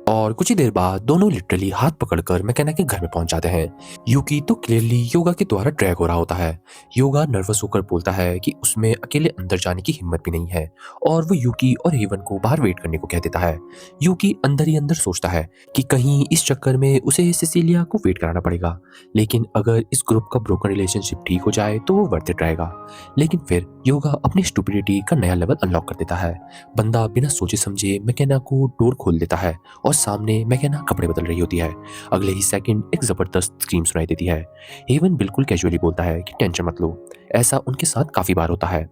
और कुछ ही देर बाद दोनों लिटरली हाथ पकड़कर मैकेना के घर में पहुंच जाते हैं। यूकी तो क्लियरली योगा के द्वारा ड्रैग हो रहा होता है। योगा नर्वस होकर बोलता है कि उसमें अकेले अंदर जाने की हिम्मत भी नहीं है, और वो यूकी और हेवन को बाहर वेट करने को कह देता है। यूकी अंदर ही अंदर सोचता है कि कहीं इस चक्कर में उसे सिसिलिया को वेट कराना पड़ेगा, लेकिन अगर इस ग्रुप का ब्रोकन रिलेशनशिप ठीक हो जाए तो वो वर्थ इट रहेगा। लेकिन फिर योगा अपनी स्टुपिडिटी का नया लेवल अनलॉक कर देता है। बंदा बिना सोचे समझे मैकेना को डोर खोल देता है और सामने मैकेना कपड़े बदल रही होती है। अगले ही सेकंड एक जबरदस्त स्क्रीम सुनाई देती है। हेवन बिल्कुल कैजुअली बोलता है कि टेंशन मत लो, ऐसा उनके साथ काफी बार होता है।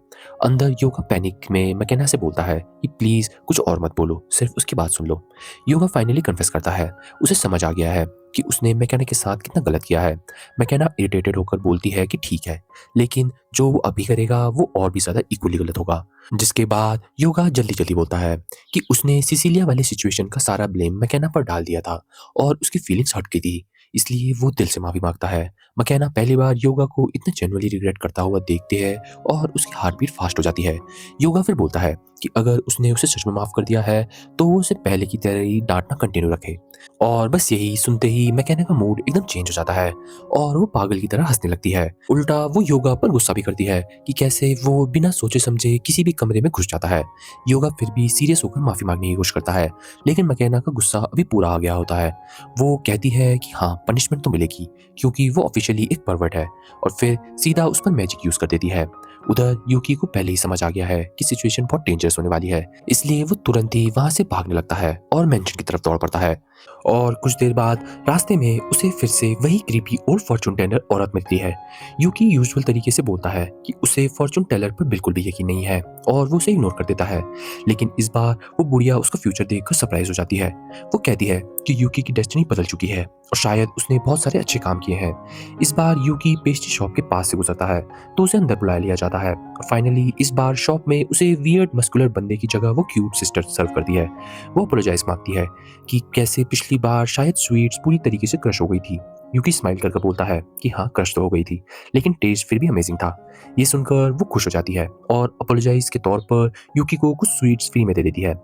अंदर योगा पैनिक में मैकेना से बोलता है कि प्लीज कुछ और मत बोलो, सिर्फ उसकी बात सुन लो। योगा फाइनली कन्फेस करता है, उसे समझ आ गया है कि उसने मैकेना के साथ कितना गलत किया है। मैकेना इरिटेटेड होकर बोलती है कि ठीक है, लेकिन जो वो अभी करेगा वो और भी ज्यादा इक्वली गलत होगा। जिसके बाद योगा जल्दी जल्दी बोलता है कि उसने सिसिलिया वाली सिचुएशन का सारा ब्लेम मैकेना पर डाल दिया था और उसकी फीलिंग्स हट गई थी, इसलिए वो दिल से माफी मांगता है। मैकेना पहली बार योगा को इतने जेन्युइनली रिग्रेट करता हुआ देखती है और उसकी हार्ट बीट फास्ट हो जाती है। योगा फिर बोलता है कि अगर उसने उसे सच में माफ कर दिया है तो वो उसे पहले की तरह ही डांटना कंटिन्यू रखे। और बस यही सुनते ही मैकेना का मूड एकदम चेंज हो जाता है और वो पागल की तरह हंसने लगती है। उल्टा वो योगा पर गुस्सा भी करती है कि कैसे वो बिना सोचे समझे किसी भी कमरे में घुस जाता है। योगा फिर भी सीरियस होकर माफी मांगने की कोशिश करता है, लेकिन मैकेना का गुस्सा अभी पूरा आ गया होता है। वो कहती है कि हाँ, पनिशमेंट तो मिलेगी, क्योंकि वो ऑफिशियली एक परवर्ट है, और फिर सीधा उस पर मैजिक यूज कर देती है। उधर यूकी को पहले ही समझ आ गया है कि सिचुएशन बहुत डेंजरस होने वाली है, इसलिए वो तुरंत ही वहां से भागने लगता है और मेंशन की तरफ दौड़ पड़ता है। और कुछ देर बाद रास्ते में उसे फिर से वही क्रीपी ओल्ड फॉर्चून टेलर औरत मिलती है। यूकी यूजुअल तरीके से बोलता है कि उसे फॉर्चून टेलर पर बिल्कुल भी यकीन नहीं है और वो उसे इग्नोर कर देता है, लेकिन इस बार वो बुढ़िया उसका फ्यूचर देखकर सरप्राइज हो जाती है। वो कहती है कि यूकी की डेस्टिनी बदल चुकी है और शायद उसने बहुत सारे अच्छे काम किए हैं। इस बार यूकी पेस्ट्री शॉप के पास से गुजरता है तो उसे अंदर बुला लिया जाता है, और फाइनली इस बार शॉप में उसे वियर्ड मस्कुलर बंदे की जगह वो क्यूट सिस्टर सर्व करती है। वो अपोलोजाइज मांगती है कि कैसे पिछली बार शायद स्वीट्स पूरी तरीके से क्रश हो गई थी। यूकी स्माइल करके बोलता है कि हाँ, क्रश तो हो गई थी, लेकिन टेस्ट फिर भी अमेजिंग था। ये सुनकर वो खुश हो जाती है और अपोलोजाइज के तौर पर यूकी को कुछ स्वीट्स फ्री में दे देती है।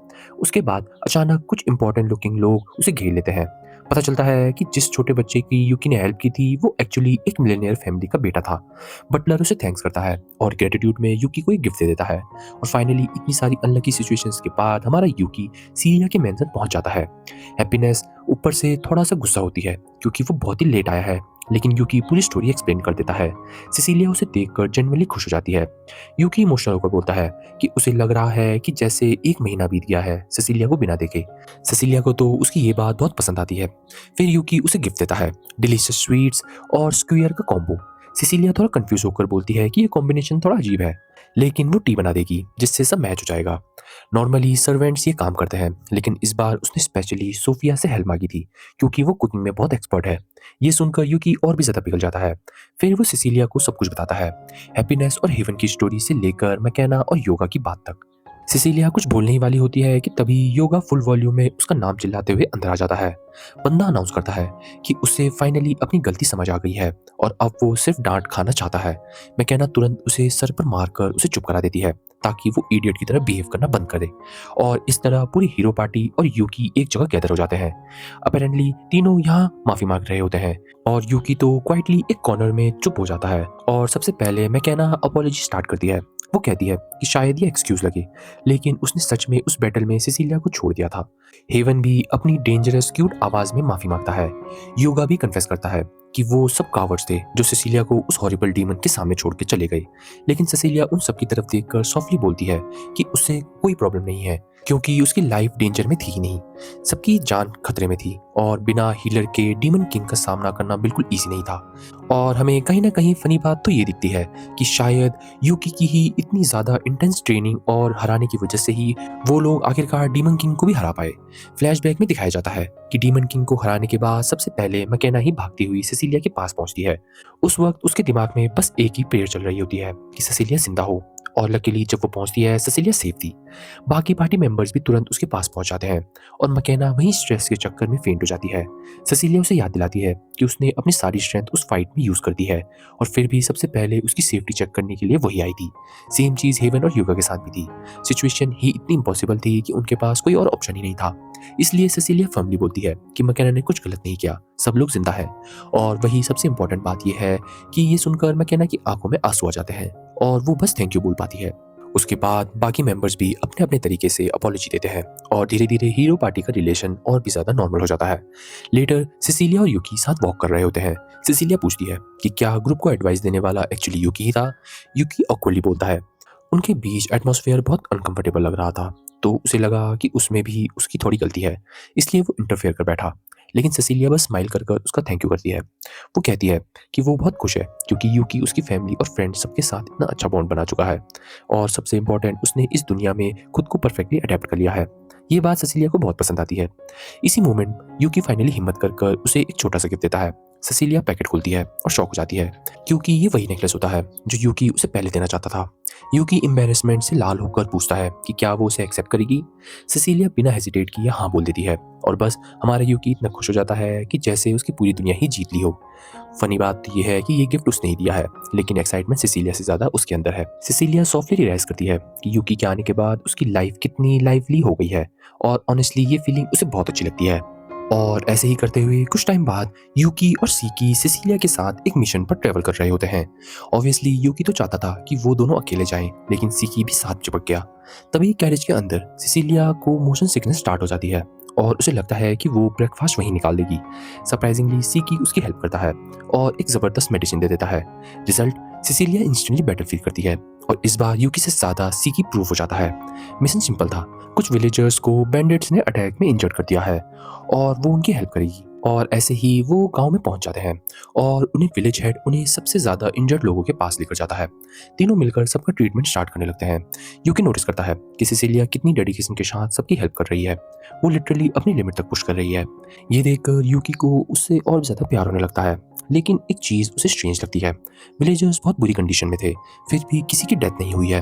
उसके बाद अचानक कुछ इंपॉर्टेंट लुकिंग लोग उसे घेर लेते हैं। पता चलता है कि जिस छोटे बच्चे की यूकी ने हेल्प की थी वो एक्चुअली एक मिलियनेयर फैमिली का बेटा था। बटलर उसे थैंक्स करता है और ग्रेटिट्यूड में यूकी को एक गिफ्ट दे देता है। और फाइनली इतनी सारी अनलकी सिचुएशंस के बाद हमारा यूकी सीरिया के मेंशन पहुंच जाता है। हैप्पीनेस ऊपर से थोड़ा सा गुस्सा होती है क्योंकि वो बहुत ही लेट आया है, लेकिन यूकी पूरी स्टोरी एक्सप्लेन कर देता है। सिसिलिया उसे देखकर जेन्युइनली खुश हो जाती है। यूकी इमोशनल होकर बोलता है कि उसे लग रहा है कि जैसे एक महीना बीत गया है सिसिलिया को बिना देखे। सिसिलिया को तो उसकी ये बात बहुत पसंद आती है। फिर यूकी उसे गिफ्ट देता है, डिलीशियस स्वीट्स और स्क्वायर का कॉम्बो। सिसिलिया थोड़ा कंफ्यूज होकर बोलती है कि ये कॉम्बिनेशन थोड़ा अजीब है, लेकिन वो टी बना देगी जिससे सब मैच हो जाएगा। नॉर्मली सर्वेंट्स ये काम करते हैं, लेकिन इस बार उसने स्पेशली सोफिया से हेल्प मांगी थी क्योंकि वो कुकिंग में बहुत एक्सपर्ट है। ये सुनकर यूकी और भी ज्यादा पिघल जाता है। फिर वो सिसिलिया को सब कुछ बताता है, हैप्पीनेस और हेवन की स्टोरी से लेकर मैकेना और योगा की बात तक। सिसिलिया कुछ बोलने ही वाली होती है कि तभी योगा फुल वॉल्यूम में उसका नाम चिल्लाते हुए अंदर आ जाता है। बंदा अनाउंस करता है कि उसे फाइनली अपनी गलती समझ आ गई है और अब वो सिर्फ डांट खाना चाहता है। मैकेना तुरंत उसे सर पर मारकर उसे चुप करा देती है ताकि वो इडियट की तरह बिहेव करना बंद कर दे, और इस तरह पूरी हीरो पार्टी और यूकी एक जगह गैदर हो जाते हैं। अपेरेंटली तीनों यहाँ माफी मांग रहे होते हैं और यूकी तो क्वाइटली एक कॉर्नर में चुप हो जाता है। और सबसे पहले मैकेना अपॉलॉजी स्टार्ट करती है। वो कहती है कि शायद ये एक्सक्यूज लगे, लेकिन उसने सच में उस बैटल में सिसिलिया को छोड़ दिया था। हेवन भी अपनी डेंजरस क्यूट आवाज में माफी मांगता है। योगा भी कन्फेस करता है कि वो सब कावर्ड्स थे जो सिसिलिया को उस हॉरिबल डीमन के सामने छोड़ के चले गए, लेकिन सिसिलिया उन सब की तरफ देखकर सॉफ्टली बोलती है कि उससे कोई प्रॉब्लम नहीं है क्योंकि उसकी लाइफ डेंजर में थी ही नहीं। सबकी जान खतरे में थी और बिना हीलर के डीमन किंग का सामना करना बिल्कुल ईजी नहीं था। और हमें कहीं ना कहीं फनी बात तो ये दिखती है कि शायद यूकी की ही इतनी ज़्यादा इंटेंस ट्रेनिंग और हराने की वजह से ही वो लोग आखिरकार डीमन किंग को भी हरा पाए। फ्लैशबैक में दिखाया जाता है कि डीमन किंग को हराने के बाद सबसे पहले मकेना ही भागती हुई सिसिलिया के पास पहुंचती है। उस वक्त उसके दिमाग में बस एक ही प्रेयर चल रही होती है कि सिसिलिया जिंदा हो। और लकीली जब वो पहुंचती है सिसिलिया सेफ थी। बाकी पार्टी मेंबर्स भी तुरंत उसके पास पहुंच जाते हैं और मकेना वहीं स्ट्रेस के चक्कर में फेंट हो जाती है। सिसिलिया उसे याद दिलाती है कि उसने अपनी सारी स्ट्रेंथ उस फाइट में यूज कर दी है और फिर भी सबसे पहले उसकी सेफ्टी चेक करने के लिए वही आई थी। सेम चीज हेवन और युगा के साथ भी थी। सिचुएशन ही इतनी इम्पॉसिबल थी कि उनके पास कोई और ऑप्शन ही नहीं था। इसलिए सिसिलिया फर्मली बोलती है कि मकेना ने कुछ गलत नहीं किया, सब लोग जिंदा है। और वही सबसे इंपॉर्टेंट बात यह है कि ये सुनकर मकेना की आंखों में आंसू आ जाते हैं और वो बस थैंक यू बोल पाती है। उसके बाद बाकी मेंबर्स भी अपने अपने तरीके से अपॉलॉजी देते हैं और धीरे धीरे हीरो पार्टी का रिलेशन और भी ज्यादा नॉर्मल हो जाता है। लेटर सिसिलिया और यूकी साथ वॉक कर रहे होते हैं। सिसिलिया पूछती है कि क्या ग्रुप को एडवाइस देने वाला एक्चुअली यूकी ही था। यूकी ऑकवर्डली बोलता है। उनके बीच एटमॉस्फेयर बहुत अनकंफर्टेबल लग रहा था तो उसे लगा कि उसमें भी उसकी थोड़ी गलती है, इसलिए वो इंटरफेयर कर बैठा। लेकिन सिसिलिया बस स्माइल कर उसका थैंक यू करती है। वो कहती है कि वो बहुत खुश है क्योंकि यूकी उसकी फैमिली और फ्रेंड्स सबके साथ इतना अच्छा बॉन्ड बना चुका है और सबसे इम्पोर्टेंट उसने इस दुनिया में खुद को परफेक्टली अडेप्ट कर लिया है। ये बात सिसिलिया को बहुत पसंद आती है। इसी मोमेंट यूकी फाइनली हिम्मत कर उसे एक छोटा सा गिफ्ट देता है। सिसिलिया पैकेट खोलती है और शॉक हो जाती है क्योंकि ये वही नेकलेस होता है जो यूकी उसे पहले देना चाहता था। यूकी एम्बेरसमेंट से लाल होकर पूछता है कि क्या वो उसे एक्सेप्ट करेगी। सिसिलिया बिना हेजिटेट किए हाँ बोल देती है और बस हमारा यूकी इतना खुश हो जाता है कि जैसे उसकी पूरी दुनिया ही जीत ली हो। फनी बात यह है कि ये गिफ्ट उसने ही दिया है लेकिन एक्साइटमेंट सिसिलिया से ज्यादा उसके अंदर है। सिसिलिया सॉफ्टली रियलाइज करती है कि यूकी के आने के बाद उसकी लाइफ कितनी लाइवली हो गई है और ऑनेस्टली ये फीलिंग उसे बहुत अच्छी लगती है। और ऐसे ही करते हुए कुछ टाइम बाद यूकी और सीकी सिसिलिया के साथ एक मिशन पर ट्रेवल कर रहे होते हैं। ऑब्वियसली यूकी तो चाहता था कि वो दोनों अकेले जाएं, लेकिन सीकी भी साथ चिपक गया। तभी कैरेज के अंदर सिसिलिया को मोशन सिकनेस स्टार्ट हो जाती है और उसे लगता है कि वो ब्रेकफास्ट वहीं निकाल देगी। सरप्राइजिंगली सीकी उसकी हेल्प करता है और एक जबरदस्त मेडिसिन दे देता है। Result Sicilia instantly better feel करती है और इस बार यूकी से ज्यादा सीकी प्रूफ हो जाता है। मिशन सिंपल था, कुछ विलेजर्स को बैंडिट्स ने अटैक में इंजर्ड कर दिया है और वो उनकी हेल्प करेगी। और ऐसे ही वो गांव में पहुंच जाते हैं और उन्हें विलेज हेड उन्हें सबसे ज्यादा इंजर्ड लोगों के पास लेकर जाता है। तीनों मिलकर सबका ट्रीटमेंट स्टार्ट करने लगते हैं। यूकी नोटिस करता है कि सिसिलिया कितनी डेडिकेशन के साथ सबकी हेल्प कर रही है। वो लिटरली अपनी लिमिट तक पुश कर रही है। ये देखकर यूकी को उससे और ज्यादा प्यार होने लगता है। लेकिन एक चीज उसे स्ट्रेंज लगती है, विलेजर्स बहुत बुरी कंडीशन में थे फिर भी किसी की डेथ नहीं हुई है।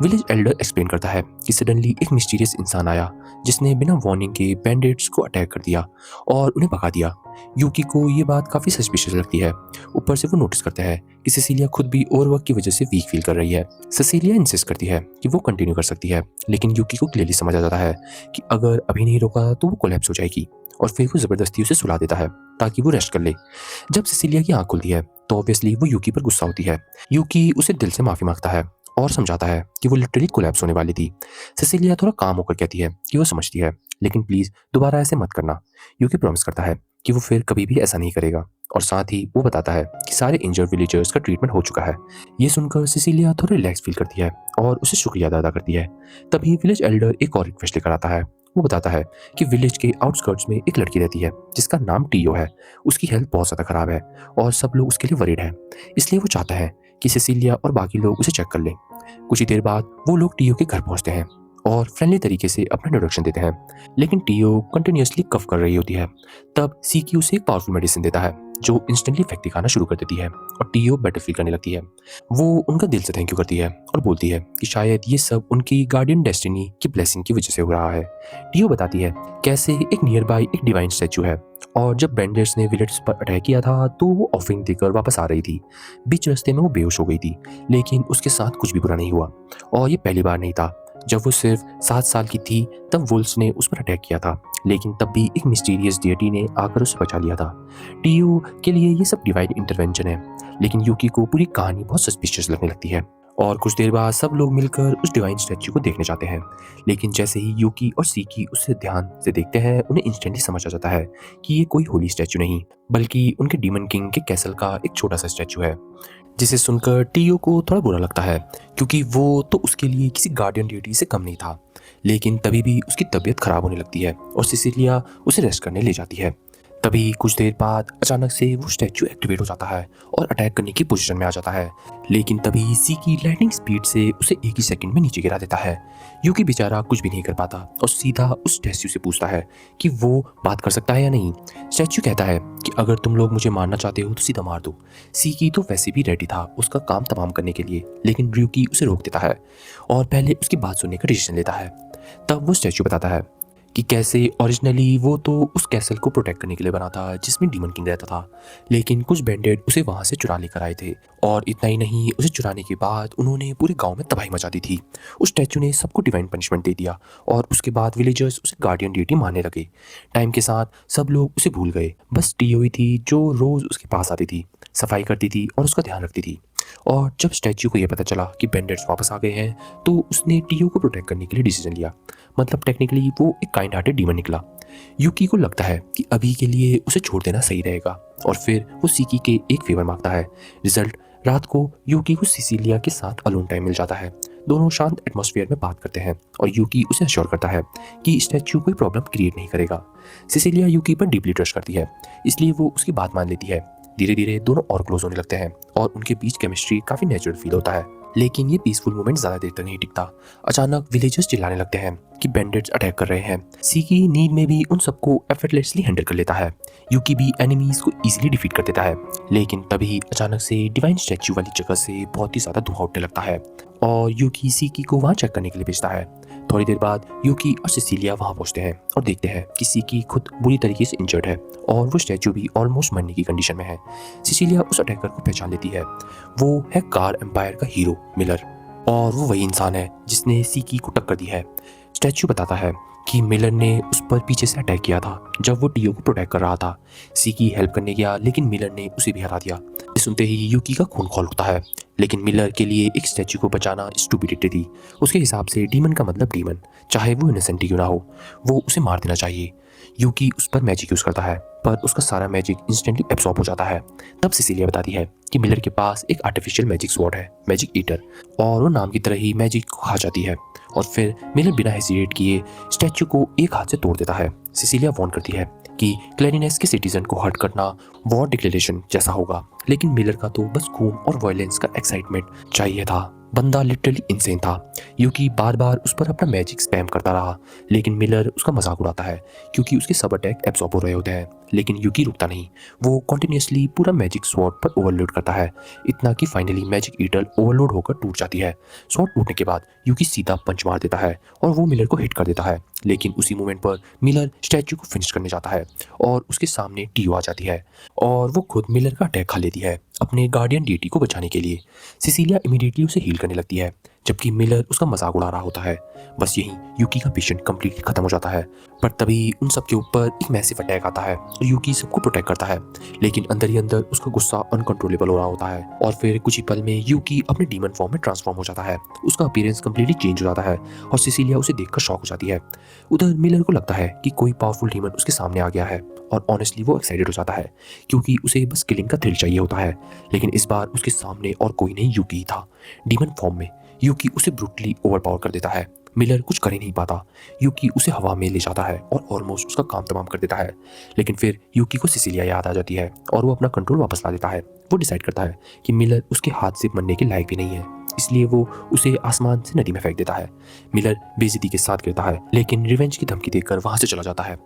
विलेज एल्डर एक्सप्लेन करता है कि सडनली एक मिस्टीरियस इंसान आया जिसने बिना वार्निंग के बैंडिट्स को अटैक कर दिया और उन्हें भगा दिया। यूकी को ये बात काफी सस्पिशियस लगती है। ऊपर से वो नोटिस करते हैं कि सिसिलिया खुद भी ओवरवर्क की वजह से वीक फील कर रही है। सिसिलिया इंसिस्ट करती है कि वो कंटिन्यू कर सकती है लेकिन यूकी को क्लियरली समझ आ जाता है कि अगर अभी नहीं रोका तो वो कोलैप्स हो जाएगी और फिर वो जबरदस्ती उसे सुला देता है ताकि वो रेस्ट कर ले। जब सिसिलिया की आंख खुलती है तो ऑब्वियसली वो यूकी पर गुस्सा होती है। यूकी उसे दिल से माफी मांगता है और समझाता है कि वो लिटरली कोलैप्स होने वाली थी। सिसिलिया थोड़ा काम होकर कहती है कि वो समझती है लेकिन प्लीज दोबारा ऐसे मत करना। यूकी प्रॉमिस करता है कि वो फिर कभी भी ऐसा नहीं करेगा और साथ ही वो बताता है कि सारे इंजर्ड विलेजर्स का ट्रीटमेंट हो चुका है। ये सुनकर सिसिलिया थोड़ा रिलैक्स फील करती है और उसे शुक्रिया अदा करती है। तभी विलेज एल्डर एक और रिक्वेस्ट लेकर आता है। वो बताता है कि विलेज के आउटस्कर्ट्स में एक लड़की रहती है जिसका नाम टीओ है। उसकी हेल्थ बहुत ज़्यादा खराब है और सब लोग उसके लिए वरीड हैं, इसलिए वो चाहता है कि सिसिलिया और बाकी लोग उसे चेक कर लें। कुछ ही देर बाद वो लोग टीओ के घर पहुंचते हैं और फ्रेंडली तरीके से अपना इंट्रोडक्शन देते हैं लेकिन टीओ कंटिन्यूअसली कफ कर रही होती है। तब सीक्यू उसे एक पावरफुल मेडिसिन देता है जो इंस्टेंटली इफेक्ट दिखाना शुरू कर देती है और टीओ बेटर फील करने लगती है। वो उनका दिल से थैंक यू करती है और बोलती है कि शायद ये सब उनकी गार्डियन डेस्टिनी की ब्लेसिंग की वजह से हो रहा है। टीओ बताती है कैसे एक नियर बाय एक डिवाइन स्टैचू है और जब बैंडर्स ने विलेज पर अटैक किया था तो वो ऑफरिंग देकर वापस आ रही थी। बीच रास्ते में वो बेहोश हो गई थी लेकिन उसके साथ कुछ भी बुरा नहीं हुआ और ये पहली बार नहीं था। जब वो सिर्फ 7 साल की थी तब वुल्फ्स ने उस पर अटैक किया था लेकिन तब भी एक मिस्टीरियस डियटी ने आकर उसे बचा लिया था। टीओ के लिए ये सब डिवाइन इंटरवेंशन है लेकिन यूकी को पूरी कहानी बहुत सस्पिशियस लगने लगती है और कुछ देर बाद सब लोग मिलकर उस डिवाइन स्टैच्यू को देखने जाते हैं। लेकिन जैसे ही यूकी और सीकी उसे ध्यान से देखते हैं, उन्हें इंस्टेंटली समझ आ जाता है कि ये कोई होली स्टैच्यू नहीं, बल्कि उनके डीमन किंग के कैसल का एक छोटा सा स्टैच्यू है। जिसे सुनकर टीओ को थोड़ा बुरा लगता है, क्योंकि वो तो उसके लिए किसी गार्डियन ड्यूटी से कम नहीं था। लेकिन तभी भी उसकी तबीयत खराब होने लगती है और सिसिलिया उसे रेस्ट करने ले जाती है। तभी कुछ देर बाद अचानक से वो स्टैच्यू एक्टिवेट हो जाता है और अटैक करने की पोजीशन में आ जाता है। लेकिन तभी सीकी लाइटनिंग स्पीड से उसे एक ही सेकंड में नीचे गिरा देता है। यूकी बेचारा कुछ भी नहीं कर पाता और सीधा उस स्टैच्यू से पूछता है कि वो बात कर सकता है या नहीं। स्टैच्यू कहता है कि अगर तुम लोग मुझे मारना चाहते हो तो सीधा मार दो। सीकी तो वैसे भी रेडी था उसका काम तमाम करने के लिए, लेकिन र्यूकी उसे रोक देता है और पहले उसकी बात सुनने का डिसीजन लेता है। तब वो स्टैच्यू बताता है कि कैसे ओरिजिनली वो तो उस कैसल को प्रोटेक्ट करने के लिए बना था जिसमें डीमन किंग रहता था, लेकिन कुछ बैंडेड उसे वहां से चुरा लेकर आए थे। और इतना ही नहीं, उसे चुराने के बाद उन्होंने पूरे गांव में तबाही मचा दी थी। उस स्टैच्यू ने सबको डिवाइन पनिशमेंट दे दिया और उसके बाद विलेजर्स उसे गार्डियन डिटी मानने लगे। टाइम के साथ सब लोग उसे भूल गए, बस टी हुई थी जो रोज उसके पास आती थी, सफाई करती थी और उसका ध्यान रखती थी। और जब स्टैच्यू को यह पता चला कि बैंडेड्स वापस आ गए हैं, तो उसने टीओ को प्रोटेक्ट करने के लिए डिसीजन लिया। मतलब टेक्निकली वो एक काइंड हार्टेड डीमन निकला। यूकी को लगता है कि अभी के लिए उसे छोड़ देना सही रहेगा और फिर वो सीकी के एक फेवर मांगता है। रिजल्ट, रात को यूकी को सिसिलिया के साथ अलोन टाइम मिल जाता है। दोनों शांत एटमॉस्फेयर में बात करते हैं और यूकी उसे अश्योर करता है कि स्टैच्यू कोई प्रॉब्लम क्रिएट नहीं करेगा। सिसिलिया यूकी पर डीपली ट्रस्ट करती है, इसलिए वो उसकी बात मान लेती है। धीरे धीरे दोनों और क्लोज होने लगते हैं और उनके बीच केमिस्ट्री काफी नेचुरल फील होता है। लेकिन ये पीसफुल मोमेंट ज्यादा देर तक नहीं टिकता। अचानक विलेजर्स चिल्लाने लगते हैं कि बैंडेड्स अटैक कर रहे हैं। सीकी नींद में भी उन सबको एफर्टलेसली हैंडल कर लेता है। यूकी भी एनिमीज को इजीली डिफीट कर देता है। लेकिन तभी अचानक से डिवाइन स्टैच्यू वाली जगह से बहुत ही ज्यादा धुआं उठने लगता है और यूकी सीकी को वहां चेक करने के लिए भेजता है। थोड़ी देर बाद यूकी और सिसिलिया वहां पहुंचते हैं और देखते हैं कि सीकी खुद बुरी तरीके से इंजर्ड है और वो स्टैच्यू भी ऑलमोस्ट मरने की कंडीशन में है। सिसिलिया उस अटैकर को पहचान लेती है। वो है कार एम्पायर का हीरो मिलर, और वो वही इंसान है जिसने सीकी को टक्कर दी है। स्टैच्यू बताता है कि मिलर ने उस पर पीछे से अटैक किया था जब वो टीओ को प्रोटेक्ट कर रहा था। सीकी हेल्प करने गया, लेकिन मिलर ने उसे भी हरा दिया। सुनते ही यूकी का खून खौल उठता है, लेकिन मिलर के लिए एक स्टैच्यू को बचाना स्टूपिडिटी थी। उसके हिसाब से डीमन का मतलब डीमन, चाहे वो इनोसेंट क्यों ना हो, वो उसे मार देना चाहिए। यूकी उस पर मैजिक यूज करता है, पर उसका सारा मैजिक इंस्टेंटली एब्सॉर्ब हो जाता है। तब सिसिलिया बताती है कि मिलर के पास एक आर्टिफिशियल मैजिक स्वॉर्ड है, मैजिक ईटर, और वो नाम की तरह ही मैजिक को खा जाती है। और फिर मिलर बिना हेजिटेट किए स्टैच्यू को एक हाथ से तोड़ देता है। सिसिलिया वार्न करती है कि क्लैरिनेस के सिटीजन को हर्ट करना वॉर डिक्लेरेशन जैसा होगा, लेकिन मिलर का तो बस खून और वायलेंस का एक्साइटमेंट चाहिए था। बंदा लिटरली इंसेन था। यूकी बार बार उस पर अपना मैजिक स्पैम करता रहा, लेकिन मिलर उसका मजाक उड़ाता है क्योंकि उसके सब अटैक एब्सॉर्ब हो रहे होते हैं। लेकिन यूकी रुकता नहीं, वो कॉन्टिन्यूसली पूरा मैजिक स्वॉर्ड पर ओवरलोड करता है, इतना कि फाइनली मैजिक ईटल ओवरलोड होकर टूट जाती है। स्वॉर्ड टूटने के बाद यूकी सीधा पंच मार देता है और वो मिलर को हिट कर देता है। लेकिन उसी मोमेंट पर मिलर स्टैच्यू को फिनिश करने जाता है और उसके सामने टीओ आ जाती है और वो खुद मिलर का अटैक खा लेती है अपने गार्डियन डीटी को बचाने के लिए। सिसिलिया इमीडिएटली उसे हील करने लगती है, जबकि मिलर उसका मजाक उड़ा रहा होता है। बस यहीं यूकी का पेशेंट कंप्लीटली खत्म हो जाता है। पर तभी उन सब के ऊपर एक मैसिव अटैक आता है और यूकी सबको प्रोटेक्ट करता है, लेकिन अंदर ही अंदर उसका गुस्सा अनकंट्रोलेबल हो रहा होता है। और फिर कुछ ही पल में यूकी अपने डीमन फॉर्म में ट्रांसफॉर्म हो जाता है। उसका अपीयरेंस कंप्लीटली चेंज हो जाता है और सिसिलिया उसे देखकर शॉक हो जाती है। उधर मिलर को लगता है कि कोई पावरफुल डीमन उसके सामने आ गया है और ऑनेस्टली वो एक्साइटेड हो जाता है क्योंकि उसे बस किलिंग का थ्रिल चाहिए होता है। लेकिन इस बार उसके सामने और कोई नहीं, यूकी ही था डीमन फॉर्म में। यूकी उसे ब्रूटली ओवरपावर कर देता है। मिलर कुछ कर ही नहीं पाता। यूकी उसे हवा में ले जाता है और ऑलमोस्ट उसका काम तमाम कर देता है। लेकिन फिर यूकी को सिसिलिया याद आ जाती है और वो अपना कंट्रोल वापस ला देता है। वो डिसाइड करता है कि मिलर उसके हाथ से मरने के लायक भी नहीं है, इसलिए वो उसे आसमान से नदी में फेंक देता है। मिलर बेइज्जती के साथ गिरता है, लेकिन रिवेंज की धमकी देकर वहां से चला जाता है।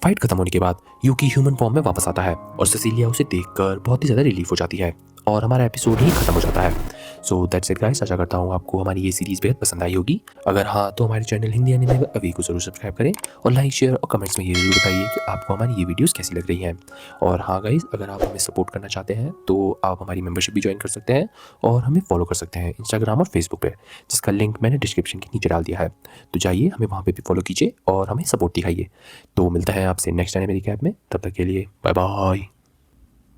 फाइट खत्म होने के बाद यूकी ह्यूमन फॉर्म में वापस आता है और सिसिलिया उसे देखकर बहुत ही ज्यादा रिलीफ हो जाती है और हमारा एपिसोड ही खत्म हो जाता है। सो दैट्स इट गाइस, आशा करता हूँ आपको हमारी ये सीरीज बेहद पसंद आई होगी। अगर हाँ, तो हमारे चैनल हिंदी एनिमे अभी को जरूर सब्सक्राइब करें और लाइक, शेयर और कमेंट्स में ये जरूर बताइए कि आपको हमारी ये वीडियोस कैसी लग रही हैं। और हाँ गाइस, अगर आप हमें सपोर्ट करना चाहते हैं तो आप हमारी मेंबरशिप भी ज्वाइन कर सकते हैं और हमें फॉलो कर सकते हैं इंस्टाग्राम और फेसबुक पे, जिसका लिंक मैंने डिस्क्रिप्शन के नीचे डाल दिया है। तो जाइए, हमें वहाँ पे भी फॉलो कीजिए और हमें सपोर्ट दिखाइए। तो मिलता है आपसे नेक्स्ट एनिमे रिकैप में, तब तक के लिए बाय बाय।